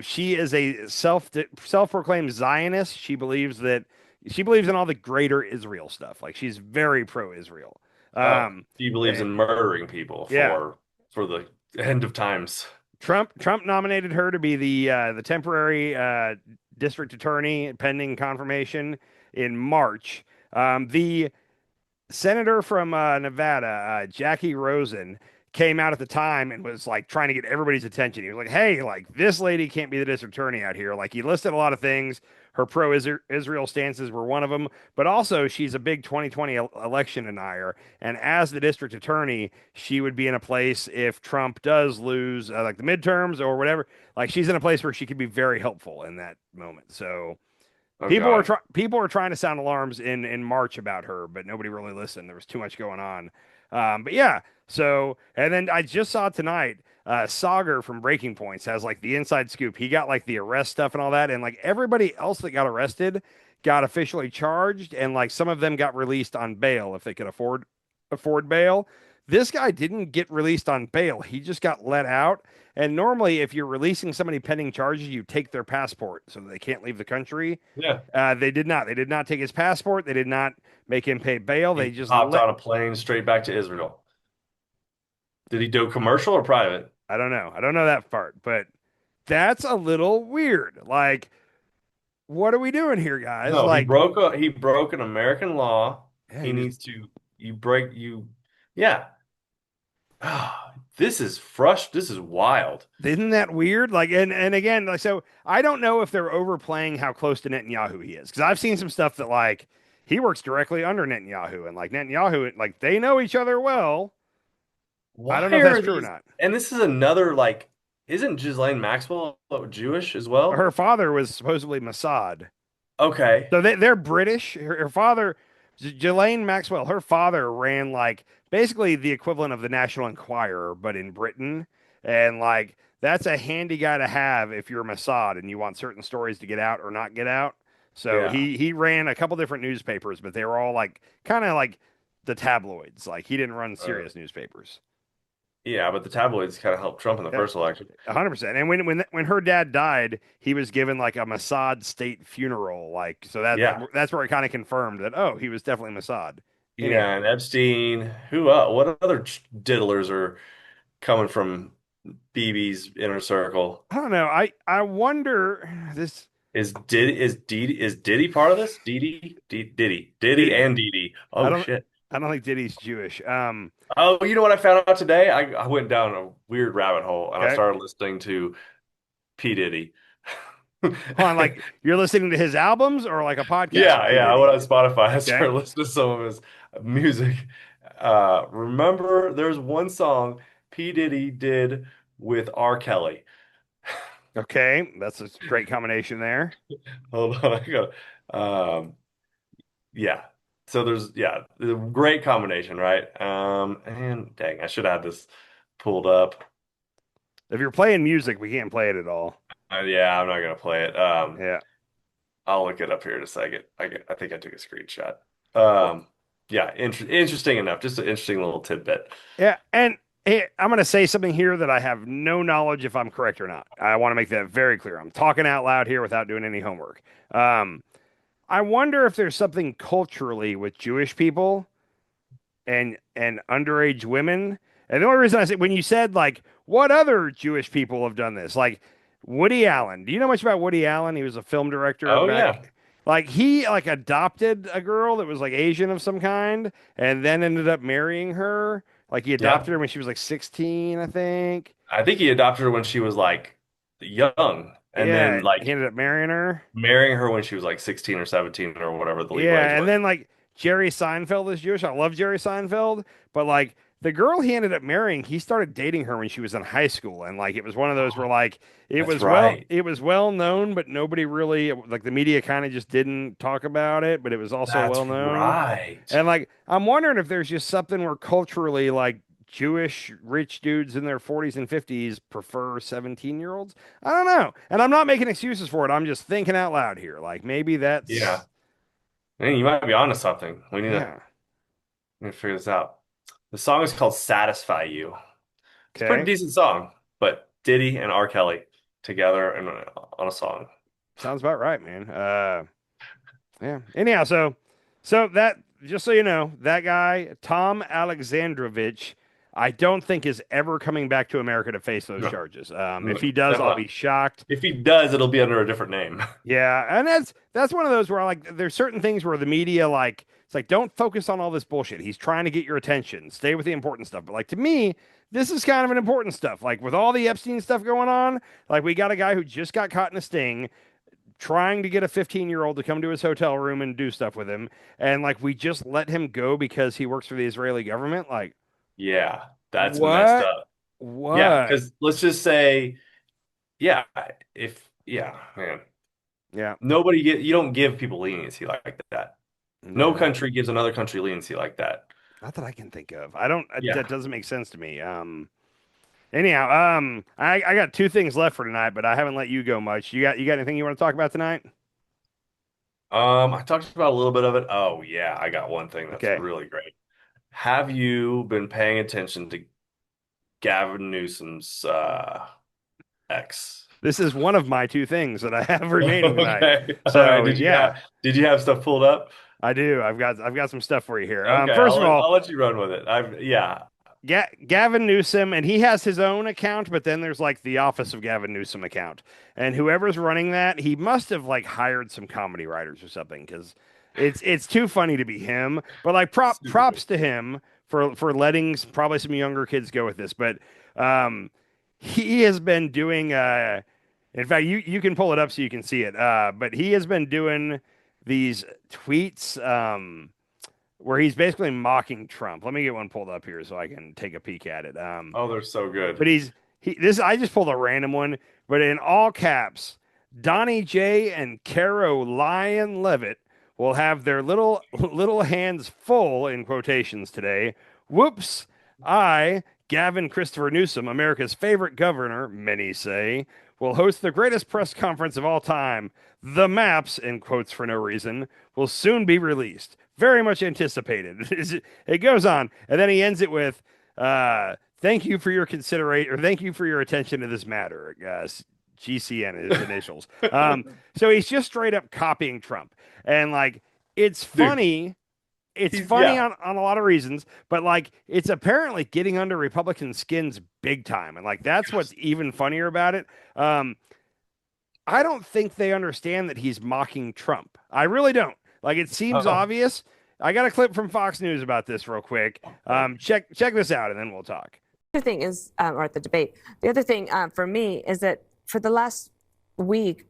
She is a self-proclaimed Zionist. She believes in all the greater Israel stuff. Like she's very pro-Israel. He believes in murdering people for the end of times. Trump nominated her to be the temporary district attorney pending confirmation in March. The senator from Nevada, Jackie Rosen, came out at the time and was like trying to get everybody's attention. He was like, "Hey, like this lady can't be the district attorney out here." Like he listed a lot of things. Her pro-Israel stances were one of them, but also she's a big 2020 election denier. And as the district attorney, she would be in a place if Trump does lose like the midterms or whatever. Like she's in a place where she could be very helpful in that moment. So people are trying to sound alarms in March about her, but nobody really listened. There was too much going on. But yeah, so and then I just saw tonight. Sagar from Breaking Points has like the inside scoop. He got like the arrest stuff and all that, and like everybody else that got arrested got officially charged, and like some of them got released on bail if they could afford bail. This guy didn't get released on bail. He just got let out. And normally, if you're releasing somebody pending charges, you take their passport so that they can't leave the country. Yeah. They did not. They did not take his passport. They did not make him pay bail. They just hopped on a plane straight back to Israel. Did he do commercial or private? I don't know. I don't know that part, but that's a little weird. Like, what are we doing here, guys? No, like, he broke an American law. Yeah, he needs to. Yeah. This is This is wild. Isn't that weird? Like, and again, like, so I don't know if they're overplaying how close to Netanyahu he is, because I've seen some stuff that like he works directly under Netanyahu, and like Netanyahu, like they know each other well. I don't know if that's true or not. And this is another like, isn't Ghislaine Maxwell Jewish as well? Her father was supposedly Mossad. Okay, so they're British. Her father, Ghislaine Maxwell, her father ran like basically the equivalent of the National Enquirer, but in Britain. And like that's a handy guy to have if you're Mossad and you want certain stories to get out or not get out. So he ran a couple different newspapers, but they were all like kind of like the tabloids. Like he didn't run serious newspapers. Yeah, but the tabloids kind of helped Trump in the first election. 100%. And when her dad died, he was given like a Mossad state funeral. Like, so Yeah. that's where it kind of confirmed that, oh, he was definitely Mossad. Anyhow, Yeah, and Epstein. Who else? What other diddlers are coming from BB's inner circle? I don't know. I wonder this Is Diddy part of this? Diddy and Diddy. I Oh don't shit. I don't think Diddy's Jewish. Oh, you know what I found out today? I went down a weird rabbit hole and I Okay. started listening to P. Diddy. Hold on, like you're listening to his albums or like a podcast? Yeah. I went on Spotify. I Okay. started listening to some of his music. Remember, there's one song P. Diddy did with R. Kelly. Okay, that's a great combination there. Hold on, I got. Yeah. So there's a great combination, right? And dang, I should have this pulled up. If you're playing music, we can't play it at all. Yeah, I'm not gonna play it. Yeah. I'll look it up here in a second. I think I took a screenshot. Yeah, interesting enough. Just an interesting little tidbit. Yeah, and hey, I'm going to say something here that I have no knowledge if I'm correct or not. I want to make that very clear. I'm talking out loud here without doing any homework. I wonder if there's something culturally with Jewish people and underage women. And the only reason I say when you said like what other Jewish people have done this, like Woody Allen. Do you know much about Woody Allen? He was a film director Oh back. yeah. Like he like adopted a girl that was like Asian of some kind and then ended up marrying her. Like he adopted her when she was like 16, I think. I think he adopted her when she was like young, and Yeah, then like he ended up marrying her. marrying her when she was like 16 or 17 or whatever the legal age Yeah, and was. then like Jerry Seinfeld is Jewish. I love Jerry Seinfeld, but like the girl he ended up marrying, he started dating her when she was in high school, and like it was one of those where like That's right. it was well known, but nobody really like the media kind of just didn't talk about it, but it was also That's well known. right. And like I'm wondering if there's just something where culturally like Jewish rich dudes in their 40s and 50s prefer 17-year-olds. I don't know. And I'm not making excuses for it. I'm just thinking out loud here. Like maybe that's Yeah. And you might be onto something. We yeah. need to figure this out. The song is called Satisfy You. It's a pretty Okay. decent song, but Diddy and R. Kelly together and on a song. Sounds about right, man. Yeah. Anyhow, so that just so you know, that guy, Tom Alexandrovich, I don't think is ever coming back to America to face those charges. If he does, I'll be shocked. If he does, it'll be under a different name. Yeah, and that's one of those where like there's certain things where the media like it's like don't focus on all this bullshit. He's trying to get your attention. Stay with the important stuff. But like to me, this is kind of an important stuff. Like with all the Epstein stuff going on, like we got a guy who just got caught in a sting trying to get a 15-year-old to come to his hotel room and do stuff with him and like we just let him go because he works for the Israeli government. Like Yeah, that's what? messed up. What? Yeah, because let's just say, yeah, man. Yeah. You don't give people leniency like that. No country gives another country leniency like that. Not that I can think of. I don't. Yeah. That doesn't make sense to me. Anyhow, I got two things left for tonight, but I haven't let you go much. You got anything you want to talk about tonight? I talked about a little bit of it. Oh yeah, I got one thing that's Okay. really great. Have you been paying attention to Gavin Newsom's ex? This is one of my two things that I have remaining tonight. Okay. So All right. Did you have stuff pulled up? I do. I've got some stuff for you here. Okay, First of all, I'll let you run with it. Yeah. Gavin Newsom, and he has his own account, but then there's like the Office of Gavin Newsom account, and whoever's running that, he must have like hired some comedy writers or something because it's too funny to be him. But like props to him for letting probably some younger kids go with this. But he has been doing. In fact, you can pull it up so you can see it. But he has been doing these tweets. Where he's basically mocking Trump. Let me get one pulled up here so I can take a peek at it. Oh, they're so good. But I just pulled a random one, but in all caps, Donnie J and Caroline Levitt will have their little hands full in quotations today. Whoops, I, Gavin Christopher Newsom, America's favorite governor, many say, will host the greatest press conference of all time. The maps, in quotes for no reason, will soon be released. Very much anticipated. It goes on, and then he ends it with Thank you for your consideration, or thank you for your attention to this matter. GCN is initials. So he's just straight up copying Trump, and like it's funny. Dude, it's funny on a lot of reasons, but like it's apparently getting under Republican skins big time, and like that's what's even funnier about it. I don't think they understand that he's mocking Trump. I really don't. Like it seems obvious. I got a clip from Fox News about this real quick. Check this out, and then we'll talk. The other thing is, or at the debate, the other thing for me is that for the last week,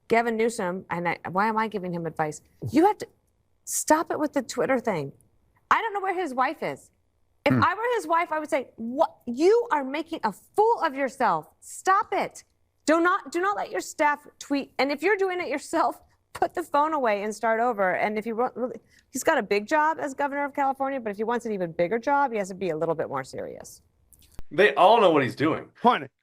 Gavin Newsom, and why am I giving him advice? You have to stop it with the Twitter thing. I don't know where his wife is. If I were his wife, I would say, "What? You are making a fool of yourself. Stop it. Do not let your staff tweet. And if you're doing it yourself, put the phone away and start over. And if you really, he's got a big job as governor of California, but if he wants an even bigger job, he has to be a little bit more serious." They all know what he's doing.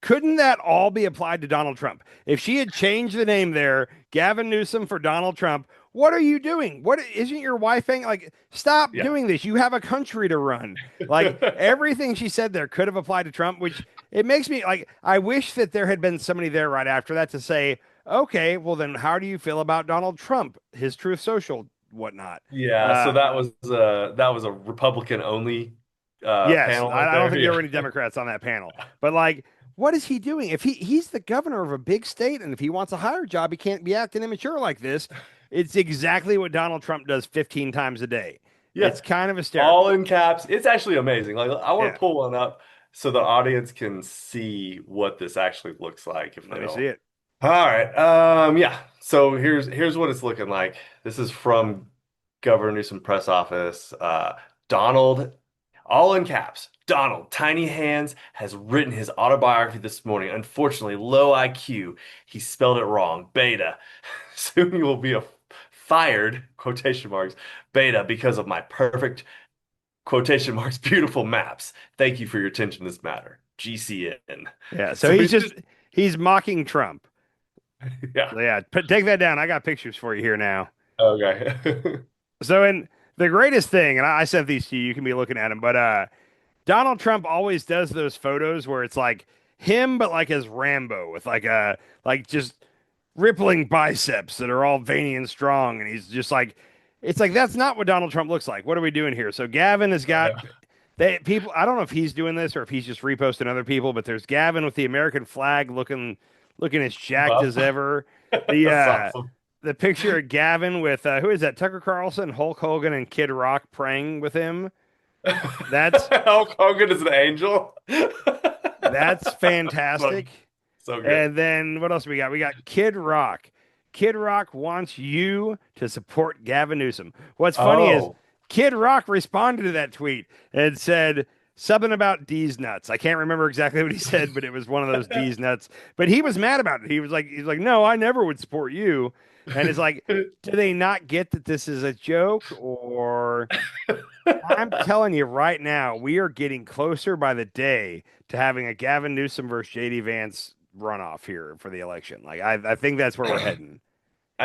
Couldn't that all be applied to Donald Trump? If she had changed the name there, Gavin Newsom for Donald Trump, what are you doing? What isn't your wife like? Stop doing this. You have a country to run. Like everything she said there could have applied to Trump, which it makes me like, I wish that there had been somebody there right after that to say, okay, well then how do you feel about Donald Trump, his Truth Social, whatnot? Yeah. So that was a Republican only yes, panel. I don't think there were any Democrats on that panel, but like, what is he doing? If he's the governor of a big state, and if he wants a higher job, he can't be acting immature like this. It's exactly what Donald Trump does 15 times a day. Yeah. It's kind of hysterical. All in caps. It's actually amazing. Like I want to pull one up so the audience can see what this actually looks like. If Let me see it. All right. Yeah. So here's what it's looking like. This is from Governor Newsom press office. Donald, all in caps. Donald, Tiny Hands, has written his autobiography this morning. Unfortunately, low IQ. He spelled it wrong. Beta. Soon you will be fired, quotation marks, beta, because of my perfect, quotation marks, beautiful maps. Thank you for your attention to this matter. GCN. Yeah, so he's mocking Trump. Yeah. So yeah, take that down. I got pictures for you here now. Okay. So, in the greatest thing, and I sent these to you, you can be looking at them, but Donald Trump always does those photos where it's like him, but like as Rambo with like just rippling biceps that are all veiny and strong. And he's just like, it's like, that's not what Donald Trump looks like. What are we doing here? So Gavin has got people. I don't know if he's doing this or if he's just reposting other people, but there's Gavin with the American flag looking as jacked as ever. The picture of Gavin with, who is that? Tucker Carlson, Hulk Hogan, and Kid Rock praying with him. That's Hulk Hogan is an angel. That's fantastic. So good. And then what else we got? We got Kid Rock. Kid Rock wants you to support Gavin Newsom. What's funny is Kid Rock responded to that tweet and said something about D's nuts. I can't remember exactly what he said, but it was one of those D's nuts. But he was mad about it. He's like, no, I never would support you. And it's like, do they not get that this is a joke? Or I'm telling you right now, we are getting closer by the day to having a Gavin Newsom versus JD Vance runoff here for the election. Like, I think that's where we're heading.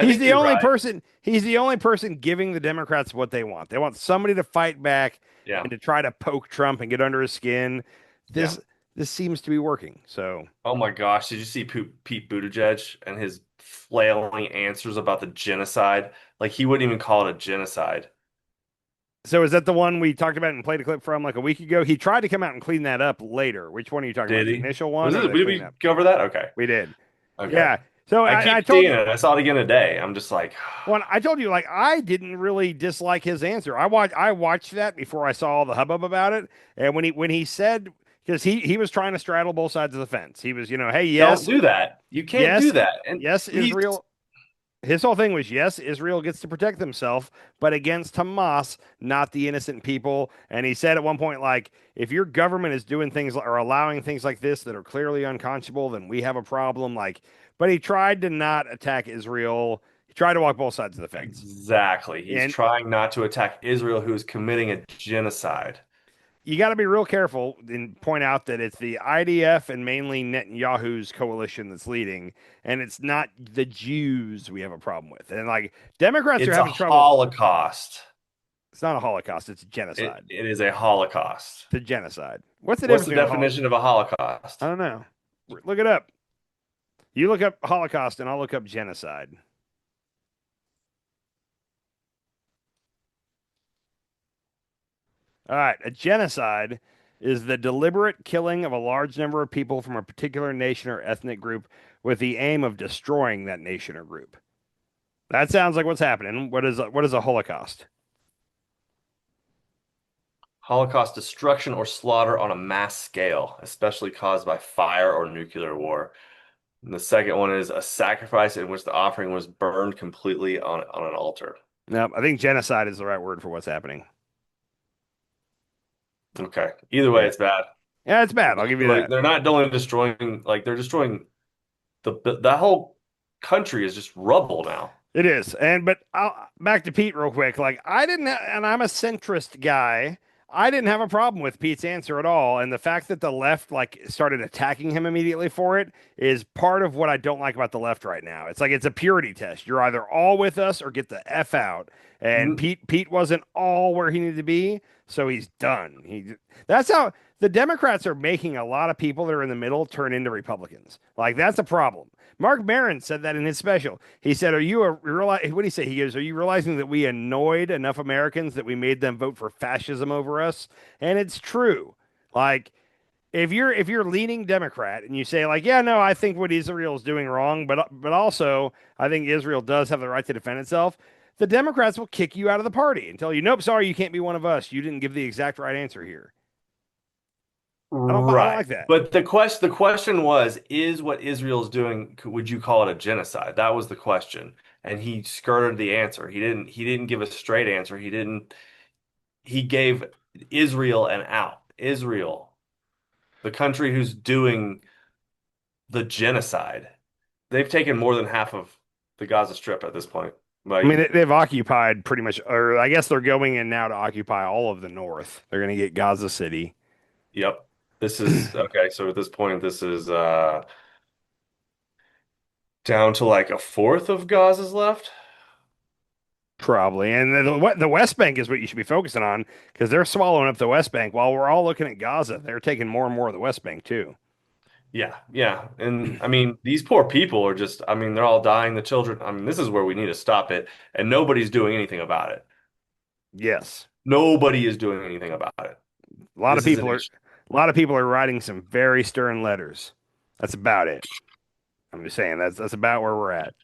He's the only person. He's the only person giving the Democrats what they want. They want somebody to fight back and to try to poke Trump and get under his skin. This seems to be working. So, oh my gosh, did you see Pete Buttigieg and his flailing answers about the genocide? Like he wouldn't even call it a genocide. So is that the one we talked about and played a clip from like a week ago? He tried to come out and clean that up later. Which one are you talking about? The initial one? Did we cover that? Okay. We did. Okay. Yeah. So I told you, I saw it again today. I'm just like, well, I told you, like, I didn't really dislike his answer. I watched that before I saw all the hubbub about it. And when he said, because he was trying to straddle both sides of the fence. He was, hey, yes, don't do that. You can't do that. And yes, Israel. His whole thing was, yes, Israel gets to protect himself, but against Hamas, not the innocent people. And he said at one point, like, if your government is doing things or allowing things like this that are clearly unconscionable, then we have a problem. Like, but he tried to not attack Israel. He tried to walk both sides of the fence. Exactly. He's trying not to attack Israel, who is committing a genocide. You got to be real careful and point out that it's the IDF and mainly Netanyahu's coalition that's leading, and it's not the Jews we have a problem with. And like Democrats are having trouble. Holocaust. It's not a Holocaust. It's a genocide. It is a Holocaust. It's a genocide. What's the What's difference the between definition of a Holocaust? I don't know. Look it up. You look up Holocaust, and I'll look up genocide. All right, a genocide is the deliberate killing of a large number of people from a particular nation or ethnic group with the aim of destroying that nation or group. That sounds like what's happening. What is a Holocaust? Holocaust, destruction or slaughter on a mass scale, especially caused by fire or nuclear war. And the second one is a sacrifice in which the offering was burned completely on an altar. No, I think genocide is the right word for what's happening. Okay. Either way, it's bad. Yeah, it's bad. I'll give you that. They're not only destroying, they're destroying that whole country is just rubble now. It is. But back to Pete real quick. And I'm a centrist guy. I didn't have a problem with Pete's answer at all. And the fact that the left started attacking him immediately for it is part of what I don't like about the left right now. It's like it's a purity test. You're either all with us or get the F out. And Pete wasn't all where he needed to be, so he's done. That's how the Democrats are making a lot of people that are in the middle turn into Republicans. That's a problem. Mark Maron said that in his special. He said, what did he say? He goes, are you realizing that we annoyed enough Americans that we made them vote for fascism over us? And it's true. If you're leaning Democrat and you say yeah, no, I think what Israel is doing wrong, but also I think Israel does have the right to defend itself, the Democrats will kick you out of the party and tell you, nope, sorry, you can't be one of us. You didn't give the exact right answer here. I don't like that. But the question was, is what Israel's doing, would you call it a genocide? That was the question. And he skirted the answer. He didn't give a straight answer. He gave Israel an out. Israel, the country who's doing the genocide. They've taken more than half of the Gaza Strip at this point. They've occupied pretty much, or I guess they're going in now to occupy all of the north. They're going to get Gaza City. Yep. This is okay. So at this point, this is down to a fourth of Gaza's left. Probably. And the West Bank is what you should be focusing on because they're swallowing up the West Bank while we're all looking at Gaza. They're taking more and more of the West Bank too. Yeah, yeah. And these poor people are just, they're all dying, the children. This is where we need to stop it. And nobody's doing anything about it. Yes. Nobody is doing anything about it. A lot of people are writing some very stern letters. That's about it. I'm just saying that's about where we're at.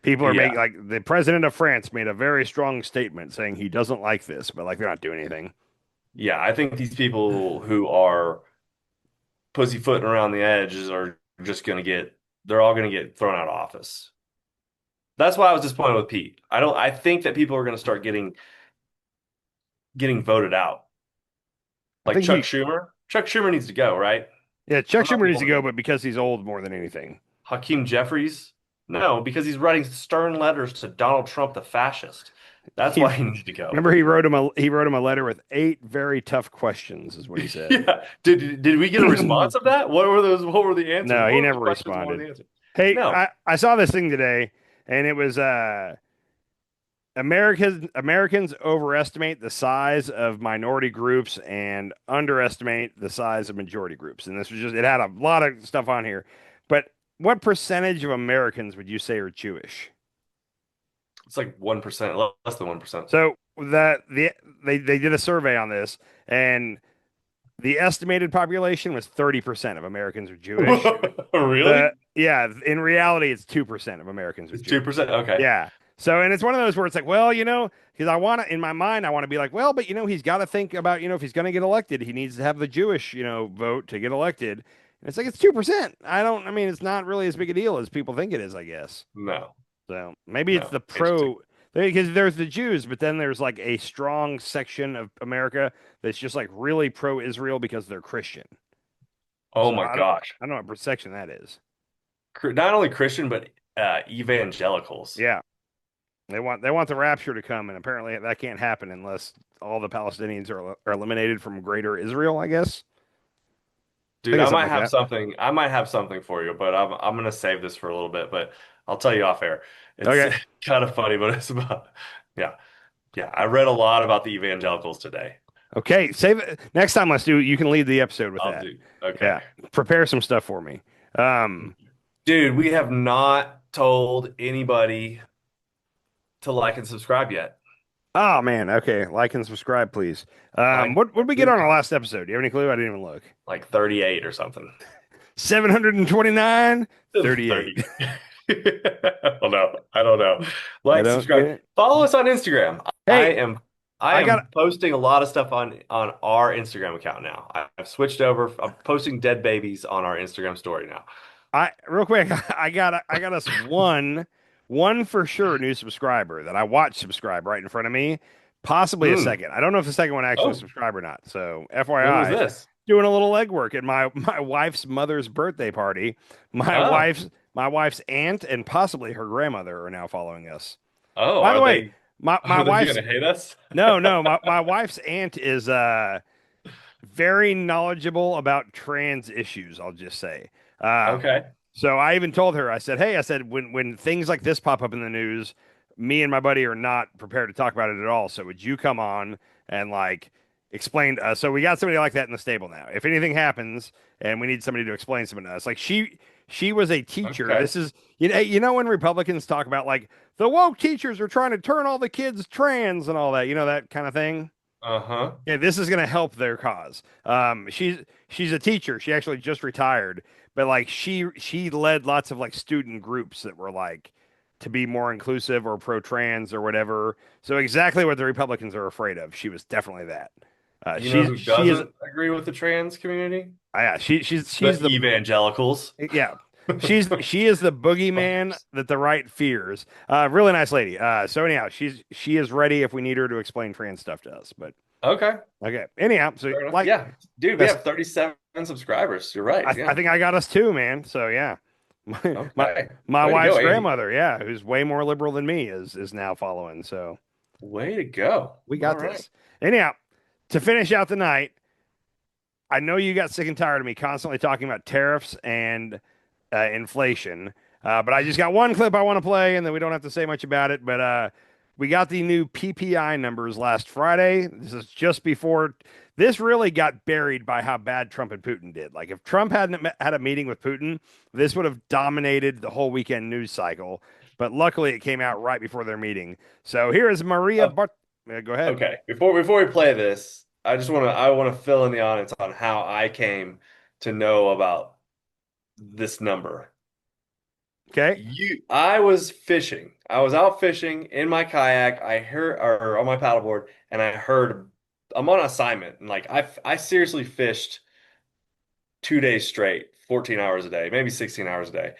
People are making the president of France made a very strong statement saying he doesn't like this, but they're not doing anything. Yeah, I think these people who are pussyfooting around the edges are just they're all going to get thrown out of office. That's why I was disappointed with Pete. I think that people are going to start getting voted out. Chuck Schumer. Chuck Schumer needs to go, right? Yeah, Chuck Schumer needs to go, but because he's old more than anything. Hakeem Jeffries? No, because he's writing stern letters to Donald Trump, the fascist. That's why he needs to go. Remember, he wrote him a letter with 8 very tough questions, is what he said. Yeah. Did we get a response of that? What were those? What were the answers? No, he never responded. Hey, no. I saw this thing today, and it was Americans overestimate the size of minority groups and underestimate the size of majority groups. And this was it had a lot of stuff on here. But what percentage of Americans would you say are Jewish? It's 1%, less than 1%. So they did a survey on this, and the estimated population was 30% of Americans are Jewish. Really? Yeah. In reality, it's 2% of Americans are Jewish. 2%? Okay. Yeah. So, and it's one of those where it's because in my mind, I want to be but he's got to think about, if he's going to get elected, he needs to have the Jewish, vote to get elected. And it's it's 2%. It's not really as big a deal as people think it is, I guess. No. So maybe it's the because there's the Jews, but then there's a strong section of America that's just really pro-Israel because they're Christian. Oh my gosh. I don't know what section that is. Not only Christian, but evangelicals. Yeah. They want the rapture to come, and apparently that can't happen unless all the Palestinians are eliminated from greater Israel, I guess. Dude, I might have something. I might have something for you, but I'm gonna save this for a little bit. But I'll tell you off air. It's okay. Kind of funny, but it's about Yeah, I read a lot about the evangelicals today. Okay, save it. Next time, let's do. You can lead the episode with that. Okay. Yeah, prepare some stuff for me. Dude, we have not told anybody to like and subscribe yet. Oh man, okay. Like and subscribe, please. What did we get on our last episode? Do you have any clue? I didn't even look. Like 38 or something. 729, 38. I don't know. Like, subscribe. Follow us on Instagram. Hey, I am posting a lot of stuff on our Instagram account now. I've switched over. I'm posting dead babies on our Instagram story now. Real quick, I got us one for sure new subscriber that I watched subscribe right in front of me. Possibly a second. I don't know if the second one actually subscribed or not. So FYI, when was this? Doing a little legwork at my wife's mother's birthday party. My wife's aunt and possibly her grandmother are now following us. Oh, by the way, my wife's gonna hate us. No, my wife's aunt is very knowledgeable about trans issues. I'll just say. Okay. So I even told her, I said, hey, when things like this pop up in the news, me and my buddy are not prepared to talk about it at all. So would you come on and like explain to us? So we got somebody like that in the stable now. If anything happens and we need somebody to explain something to us, like she was a teacher. Okay. This is, you know, when Republicans talk about like the woke teachers are trying to turn all the kids trans and all that, you know, that kind of thing. Uh-huh. Yeah, this is going to help their cause. She's a teacher. She actually just retired, but like she led lots of like student groups that were like to be more inclusive or pro-trans or whatever. So exactly what the Republicans are afraid of. She was definitely that. You know who doesn't agree with the trans community? Yeah, she's the evangelicals. Yeah. She is the boogeyman that the right fears. Really nice lady. So anyhow, she is ready if we need her to explain trans stuff to us. But okay. Anyhow, so like, yeah, dude, we have 37 subscribers. You're right. I think I got us too, man. So yeah, okay. my wife's grandmother, yeah, who's way more liberal than me, is now following. So way to go. We got this. Anyhow, to finish out the night, I know you got sick and tired of me constantly talking about tariffs and inflation. But I just got one clip I want to play, and then we don't have to say much about it. But we got the new PPI numbers last Friday. This is just before. This really got buried by how bad Trump and Putin did. Like, if Trump hadn't had a meeting with Putin, this would have dominated the whole weekend news cycle. But luckily, it came out right before their meeting. So here is Maria go ahead. Okay. Before we play this, I want to fill in the audience on how I came to know about this number. Okay. I was fishing. I was out fishing in my kayak. I heard, or on my paddleboard, and I heard I'm on assignment. And like I seriously fished 2 days straight, 14 hours a day, maybe 16 hours a day.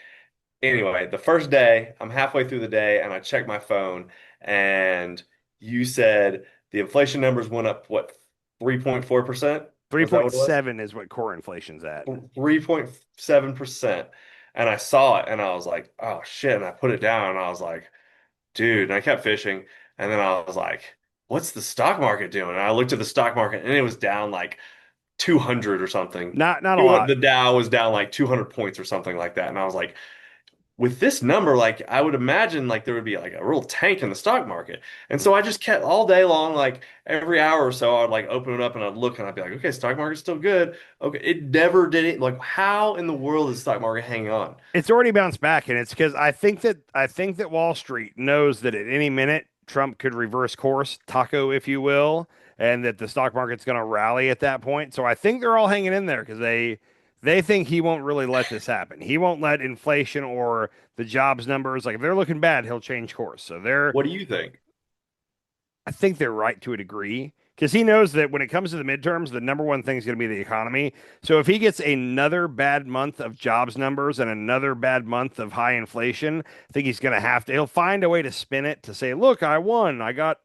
Anyway, the first day, I'm halfway through the day, and I check my phone, and you said the inflation numbers went up, what, 3.4%? 3.7 is what core inflation's at. 3.7%. And I saw it and I was like, oh shit. And I put it down and I was like, dude, and I kept fishing. And then I was like, what's the stock market doing? And I looked at the stock market and it was down like 200 or something. Not a lot. The Dow was down like 200 points or something like that. And I was like, with this number, like I would imagine like there would be like a real tank in the stock market. And so I just kept all day long, like every hour or so, I'd like open it up and I'd look and I'd be like, okay, stock market's still good. Okay. It never did it. Like, how in the world is the stock market hanging on? It's already bounced back. And it's because I think that Wall Street knows that at any minute Trump could reverse course, taco, if you will, and that the stock market's going to rally at that point. So I think they're all hanging in there because they think he won't really let this happen. He won't let inflation or the jobs numbers, like if they're looking bad, he'll change course. So what do you think? I think they're right to a degree because he knows that when it comes to the midterms, the number one thing is going to be the economy. So if he gets another bad month of jobs numbers and another bad month of high inflation, I think he's going to he'll find a way to spin it to say, look, I won. I got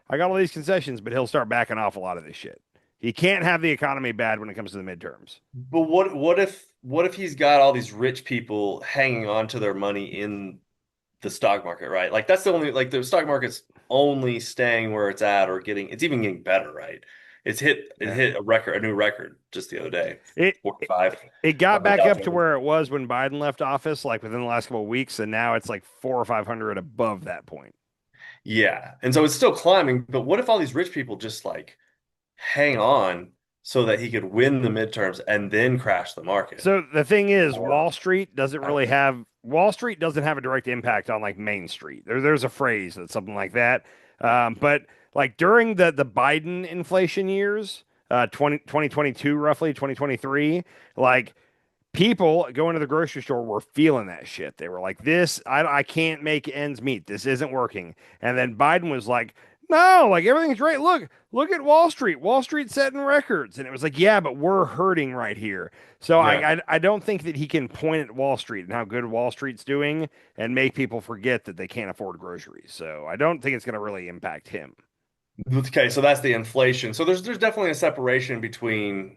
all these concessions, but he'll start backing off a lot of this shit. He can't have the economy bad when it comes to the midterms. But what if he's got all these rich people hanging on to their money in the stock market, right? Like that's the only, like the stock market's only staying where it's at or it's even getting better, right? It hit a new record just the other day. 45. It got back up to where it was when Biden left office, like within the last couple of weeks, and now it's like 400 or 500 above that point. Yeah. And so it's still climbing, but what if all these rich people just like hang on so that he could win the midterms and then crash the market? So the thing is, Or Wall Street doesn't have a direct impact on like Main Street. There's a phrase that's something like that. But like during the Biden inflation years, 2022 roughly 2023, like people going to the grocery store were feeling that shit. They were like, I can't make ends meet. This isn't working. And then Biden was like, no, like everything's great. Look at Wall Street. Wall Street's setting records. And it was like, yeah, but we're hurting right here. So Yeah. I don't think that he can point at Wall Street and how good Wall Street's doing and make people forget that they can't afford groceries. So I don't think it's going to really impact him. Okay, so that's the inflation. So there's definitely a separation between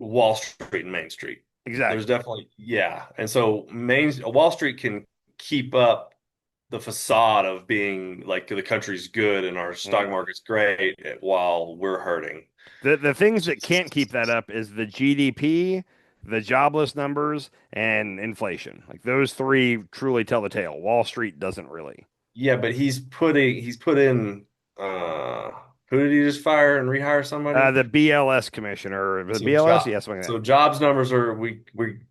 Wall Street and Main Street. Exactly. There's definitely, yeah. And so Wall Street can keep up the facade of being like the country's good and our stock market's great while we're hurting. The things that can't keep that up is the GDP, the jobless numbers, and inflation. Like those three truly tell the tale. Wall Street doesn't really. Yeah, but he's put in who did he just fire and rehire somebody? The BLS commissioner, the So BLS, yes, something like that. So jobs numbers are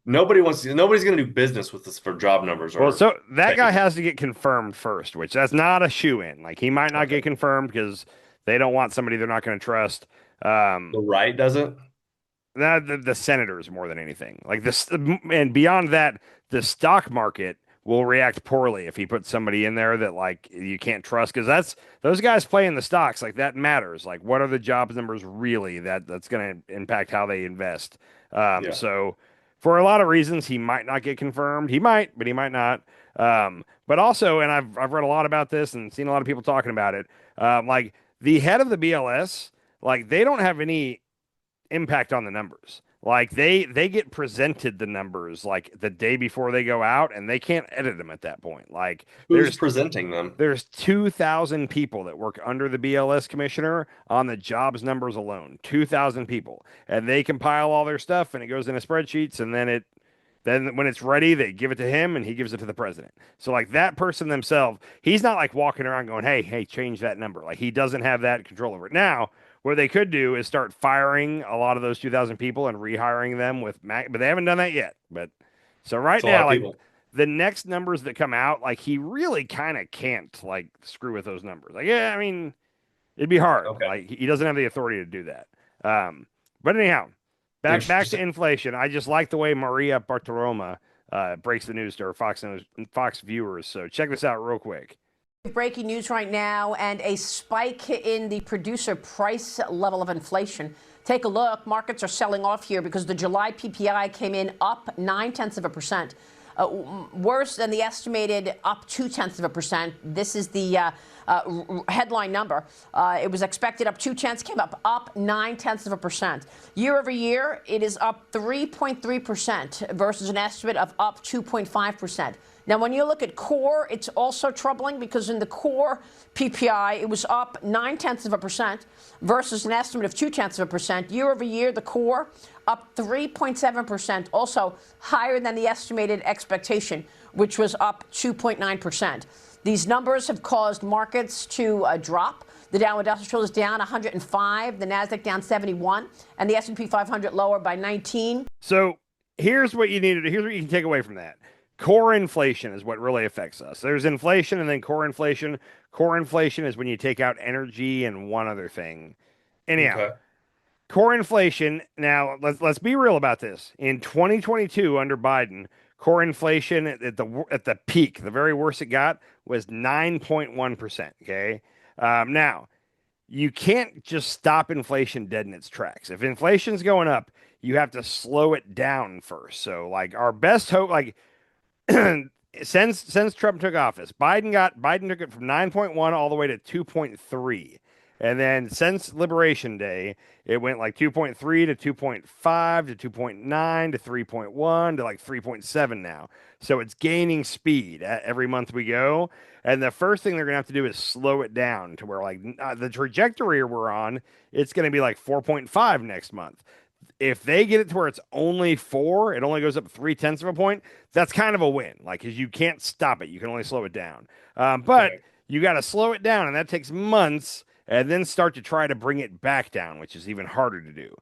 nobody's going to do business with us for job numbers. Well, so that guy has to get confirmed first, which that's not a shoe-in. Like he might not get confirmed because they don't want somebody they're not going to trust. The right doesn't. The senators more than anything. Like this, and beyond that, the stock market will react poorly if he puts somebody in there that like you can't trust because those guys play in the stocks, like that matters. Like what are the jobs numbers really that's going to impact how they invest. So for a lot of reasons he might not get confirmed. He might, but he might not. But also, and I've read a lot about this and seen a lot of people talking about it. Like the head of the BLS, like they don't have any impact on the numbers. Like they get presented the numbers like the day before they go out, and they can't edit them at that point. Like who's presenting them? There's 2,000 people that work under the BLS commissioner on the jobs numbers alone. 2,000 people, and they compile all their stuff, and it goes into spreadsheets, and then when it's ready, they give it to him, and he gives it to the president. So like that person themselves, he's not like walking around going, hey, change that number. Like he doesn't have that control over it now. What they could do is start firing a lot of those 2,000 people and rehiring them with Mac, but they haven't done that yet. But so right now, like the next numbers that come out, like he really kind of can't like screw with those numbers. Like, yeah, I mean, it'd be hard. Okay. Like he doesn't have the authority to do that. But anyhow, back to inflation. I just like the way Maria Bartiromo breaks the news to her Fox viewers. So check this out real quick. Breaking news right now, and a spike in the producer price level of inflation. Take a look. Markets are selling off here because the July PPI came in up 0.9%, worse than the estimated up 0.2%. This is the headline number. It was expected up 0.2, came up 0.9%. Year over year, it is up 3.3% versus an estimate of up 2.5%. Now, when you look at core, it's also troubling because in the core PPI, it was up 0.9% versus an estimate of 0.2%. Year over year, the core up 3.7%, also higher than the estimated expectation, which was up 2.9%. These numbers have caused markets to drop. The Dow Industrial is down 105, the Nasdaq down 71, and the S&P 500 lower by 19. So here's what you can take away from that. Core inflation is what really affects us. There's inflation and then core inflation. Core inflation is when you take out energy and one other thing. Anyhow, core inflation. Now let's be real about this. In 2022, under Biden, core inflation at the peak, the very worst it got, was 9.1%. Okay, now you can't just stop inflation dead in its tracks. If inflation's going up, you have to slow it down first. So like our best hope, like. since Trump took office, Biden took it from 9.1 all the way to 2.3. And then since Liberation Day, it went like 2.3 to 2.5 to 2.9 to 3.1 to like 3.7 now. So it's gaining speed every month we go. And the first thing they're going to have to do is slow it down to where like the trajectory we're on, it's going to be like 4.5 next month. If they get it to where it's only 4, it only goes up 0.3 of a point. That's kind of a win, like because you can't stop it. You can only slow it down. But you got to slow it down, and that takes months, and then start to try to bring it back down, which is even harder to do.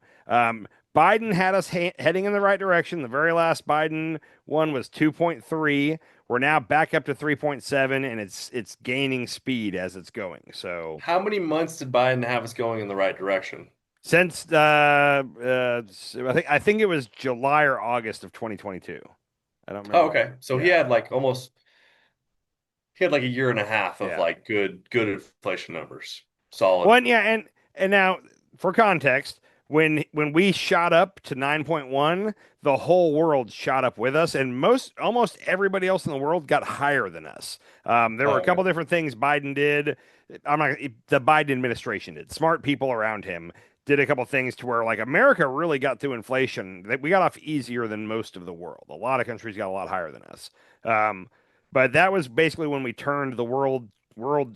Biden had us heading in the right direction. The very last Biden one was 2.3. We're now back up to 3.7, and it's gaining speed as it's going. So, how many months did Biden have us going in the right direction? Since I think it was July or August of 2022. I don't remember. Oh, okay. So he had like a year and a half of like good inflation numbers. Solid. Well, yeah, and now for context, when we shot up to 9.1, the whole world shot up with us, and almost everybody else in the world got higher than us. There were a couple different things Biden did. The Biden administration did. Smart people around him did a couple things to where like America really got through inflation. We got off easier than most of the world. A lot of countries got a lot higher than us. But that was basically when we turned the world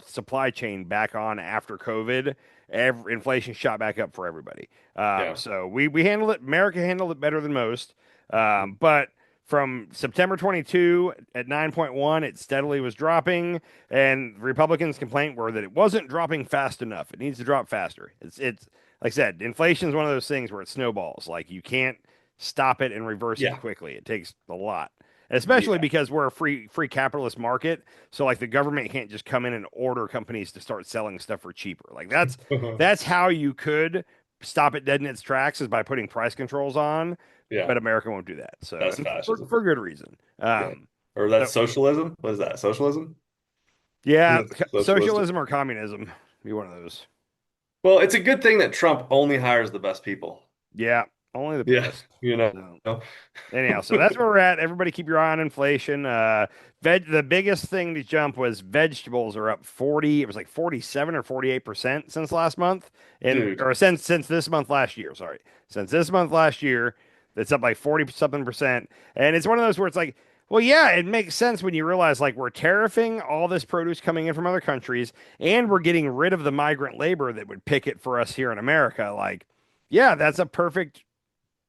supply chain back on after COVID. Inflation shot back up for everybody. So we handled it. America handled it better than most. But from September 22 at 9.1, it steadily was dropping, and Republicans' complaint were that it wasn't dropping fast enough. It needs to drop faster. It's like I said, inflation is one of those things where it snowballs. Like you can't stop it and reverse it quickly. It takes a lot. Especially because we're a free capitalist market, so like the government can't just come in and order companies to start selling stuff for cheaper. Like that's how you could stop it dead in its tracks, is by putting price controls on. Yeah, but America won't do that. So that's for good reason. Or that's socialism. What is that? Socialism? Yeah, socialism or communism. Be one of those. Well, it's a good thing that Trump only hires the best people. Yeah. Only the best. So. Anyhow, so that's where we're at. Everybody keep your eye on inflation. The biggest thing to jump was vegetables are up 40. It was like 47 or 48% since last month. Or since this month last year. Sorry. Since this month last year, it's up like 40-something%. And it's one of those where it's like, well, yeah, it makes sense when you realize like we're tariffing all this produce coming in from other countries, and we're getting rid of the migrant labor that would pick it for us here in America. Like, yeah, that's a perfect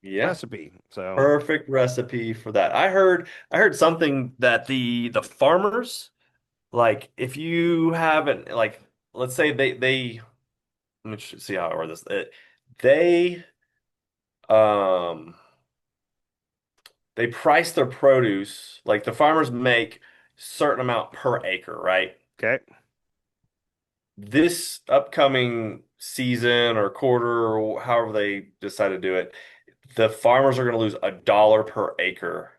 recipe. So perfect recipe for that. I heard something that the farmers, like if you haven't, like let's say they let me see how I word this. They price their produce, like the farmers make a certain amount per acre, right? Okay. This upcoming season or quarter or however they decide to do it, the farmers are going to lose $1 per acre.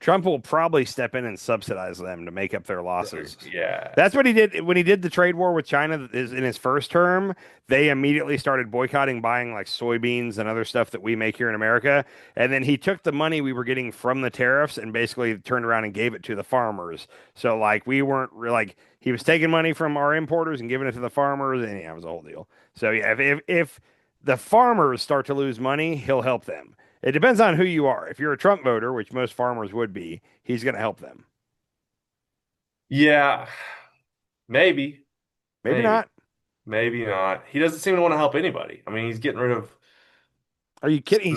Trump will probably step in and subsidize them to make up their losses. Yeah. That's what he did when he did the trade war with China in his first term. They immediately started boycotting buying like soybeans and other stuff that we make here in America. And then he took the money we were getting from the tariffs and basically turned around and gave it to the farmers. So like we weren't like he was taking money from our importers and giving it to the farmers, and it was a whole deal. So yeah, if the farmers start to lose money, he'll help them. It depends on who you are. If you're a Trump voter, which most farmers would be, he's going to help them. Yeah, maybe. Maybe not. Maybe not. He doesn't seem to want to help anybody. I mean, he's getting rid of. Are you kidding?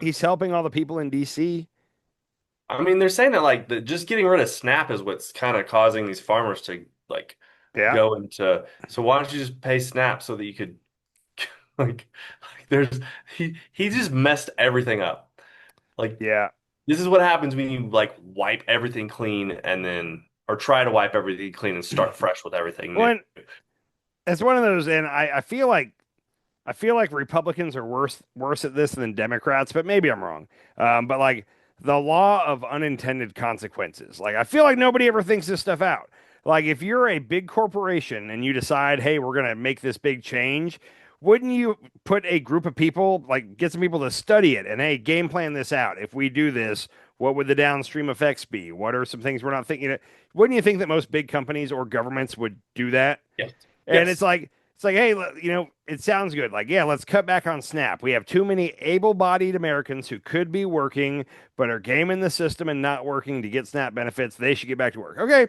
He's helping all the people in DC. I mean, they're saying that like just getting rid of SNAP is what's kind of causing these farmers to like go into. So why don't you just pay SNAP so that you could like he just messed everything up. Like this is what happens when you like wipe everything clean and then or try to wipe everything clean and start fresh with everything new. It's one of those, and I feel like Republicans are worse at this than Democrats, but maybe I'm wrong. But like the law of unintended consequences, like I feel like nobody ever thinks this stuff out. Like if you're a big corporation and you decide, hey, we're gonna make this big change, wouldn't you put a group of people, like get some people to study it and hey, game plan this out? If we do this, what would the downstream effects be? What are some things we're not thinking of? Wouldn't you think that most big companies or governments would do that? Yes. And it's like, hey, it sounds good. Like, yeah, let's cut back on SNAP. We have too many able-bodied Americans who could be working, but are gaming the system and not working to get SNAP benefits. They should get back to work. Okay.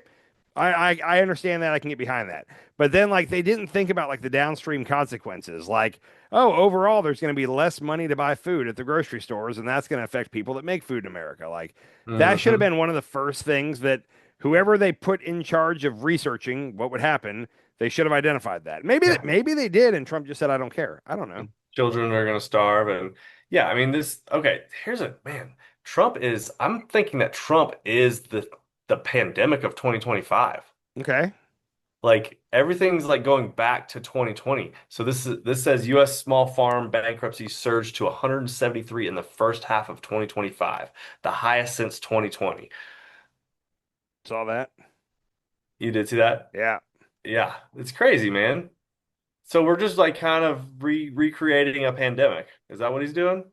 I understand that. I can get behind that. But then like they didn't think about like the downstream consequences. Like, oh, overall there's going to be less money to buy food at the grocery stores, and that's going to affect people that make food in America. Like that should have been one of the first things that whoever they put in charge of researching what would happen, they should have identified that. Maybe they did, and Trump just said, "I don't care." I don't know. Children are going to starve, and yeah, I mean this. Okay, here's a man. Trump is. I'm thinking that Trump is the pandemic of 2025. Okay. Like everything's like going back to 2020. So this says U.S. small farm bankruptcies surged to 173 in the first half of 2025, the highest since 2020. Saw that. You did see that? Yeah. Yeah, it's crazy, man. So we're just like kind of recreating a pandemic. Is that what he's doing?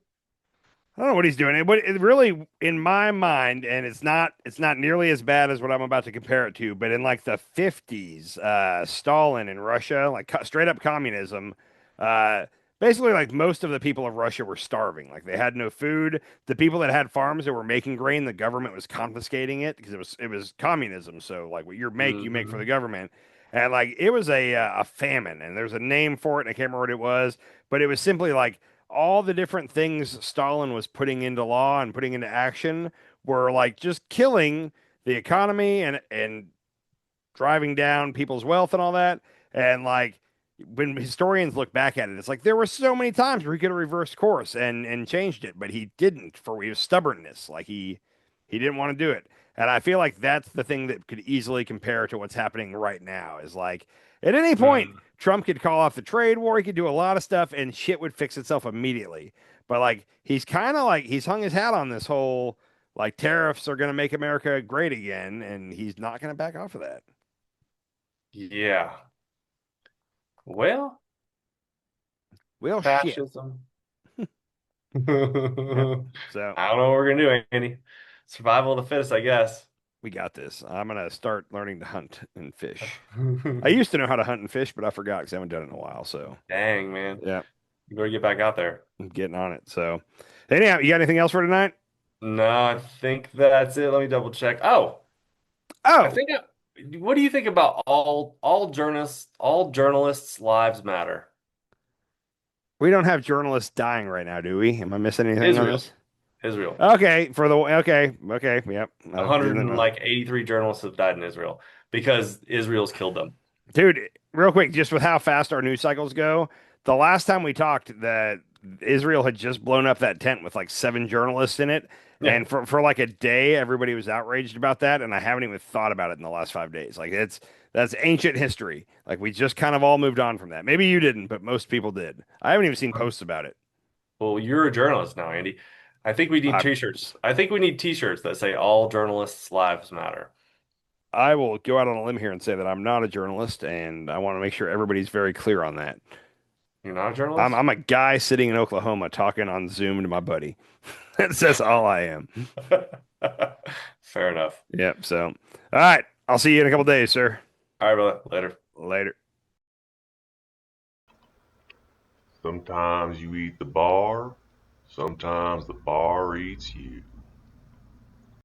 I don't know what he's doing. But it really, in my mind, and it's not nearly as bad as what I'm about to compare it to, but in like the 50s, Stalin in Russia, like straight up communism, basically like most of the people of Russia were starving. Like they had no food. The people that had farms that were making grain, the government was confiscating it because it was communism. So like what you make for the government. And like it was a famine, and there's a name for it, and I can't remember what it was, but it was simply like all the different things Stalin was putting into law and putting into action were like just killing the economy and driving down people's wealth and all that. And like when historians look back at it, it's like there were so many times where he could have reversed course and changed it, but he didn't for his stubbornness. Like he didn't want to do it. And I feel like that's the thing that could easily compare to what's happening right now is like at any point, Trump could call off the trade war. He could do a lot of stuff and shit would fix itself immediately. But like, he's kind of like, he's hung his hat on this whole, like, tariffs are going to make America great again. And he's not going to back off of that. Yeah. Well, fascism. Yep, so I don't know what we're going to do, Andy. Survival of the fittest, I guess. We got this. I'm going to start learning to hunt and fish. I used to know how to hunt and fish, but I forgot because I haven't done it in a while. So, dang, man. Yeah. You better get back out there. I'm getting on it. So, anyhow, you got anything else for tonight? No, I think that's it. Let me double check. What do you think about all journalists' lives matter? We don't have journalists dying right now, do we? Am I missing anything on this? Israel. Okay, yep. 183 journalists have died in Israel because Israel's killed them. Dude, real quick, just with how fast our news cycles go, the last time we talked, that Israel had just blown up that tent with like 7 journalists in it, and for like a day, everybody was outraged about that, and I haven't even thought about it in the last 5 days. Like that's ancient history. Like we just kind of all moved on from that. Maybe you didn't, but most people did. I haven't even seen posts about it. Well, you're a journalist now, Andy. I think we need t-shirts. I think we need t-shirts that say all journalists' lives matter. I will go out on a limb here and say that I'm not a journalist, and I want to make sure everybody's very clear on that. You're not a journalist? I'm a guy sitting in Oklahoma talking on Zoom to my buddy. That's all I am. Fair enough. Yep. So, all right. I'll see you in a couple days, sir. All right, brother. Later. Later. Sometimes you eat the bar. Sometimes the bar eats you.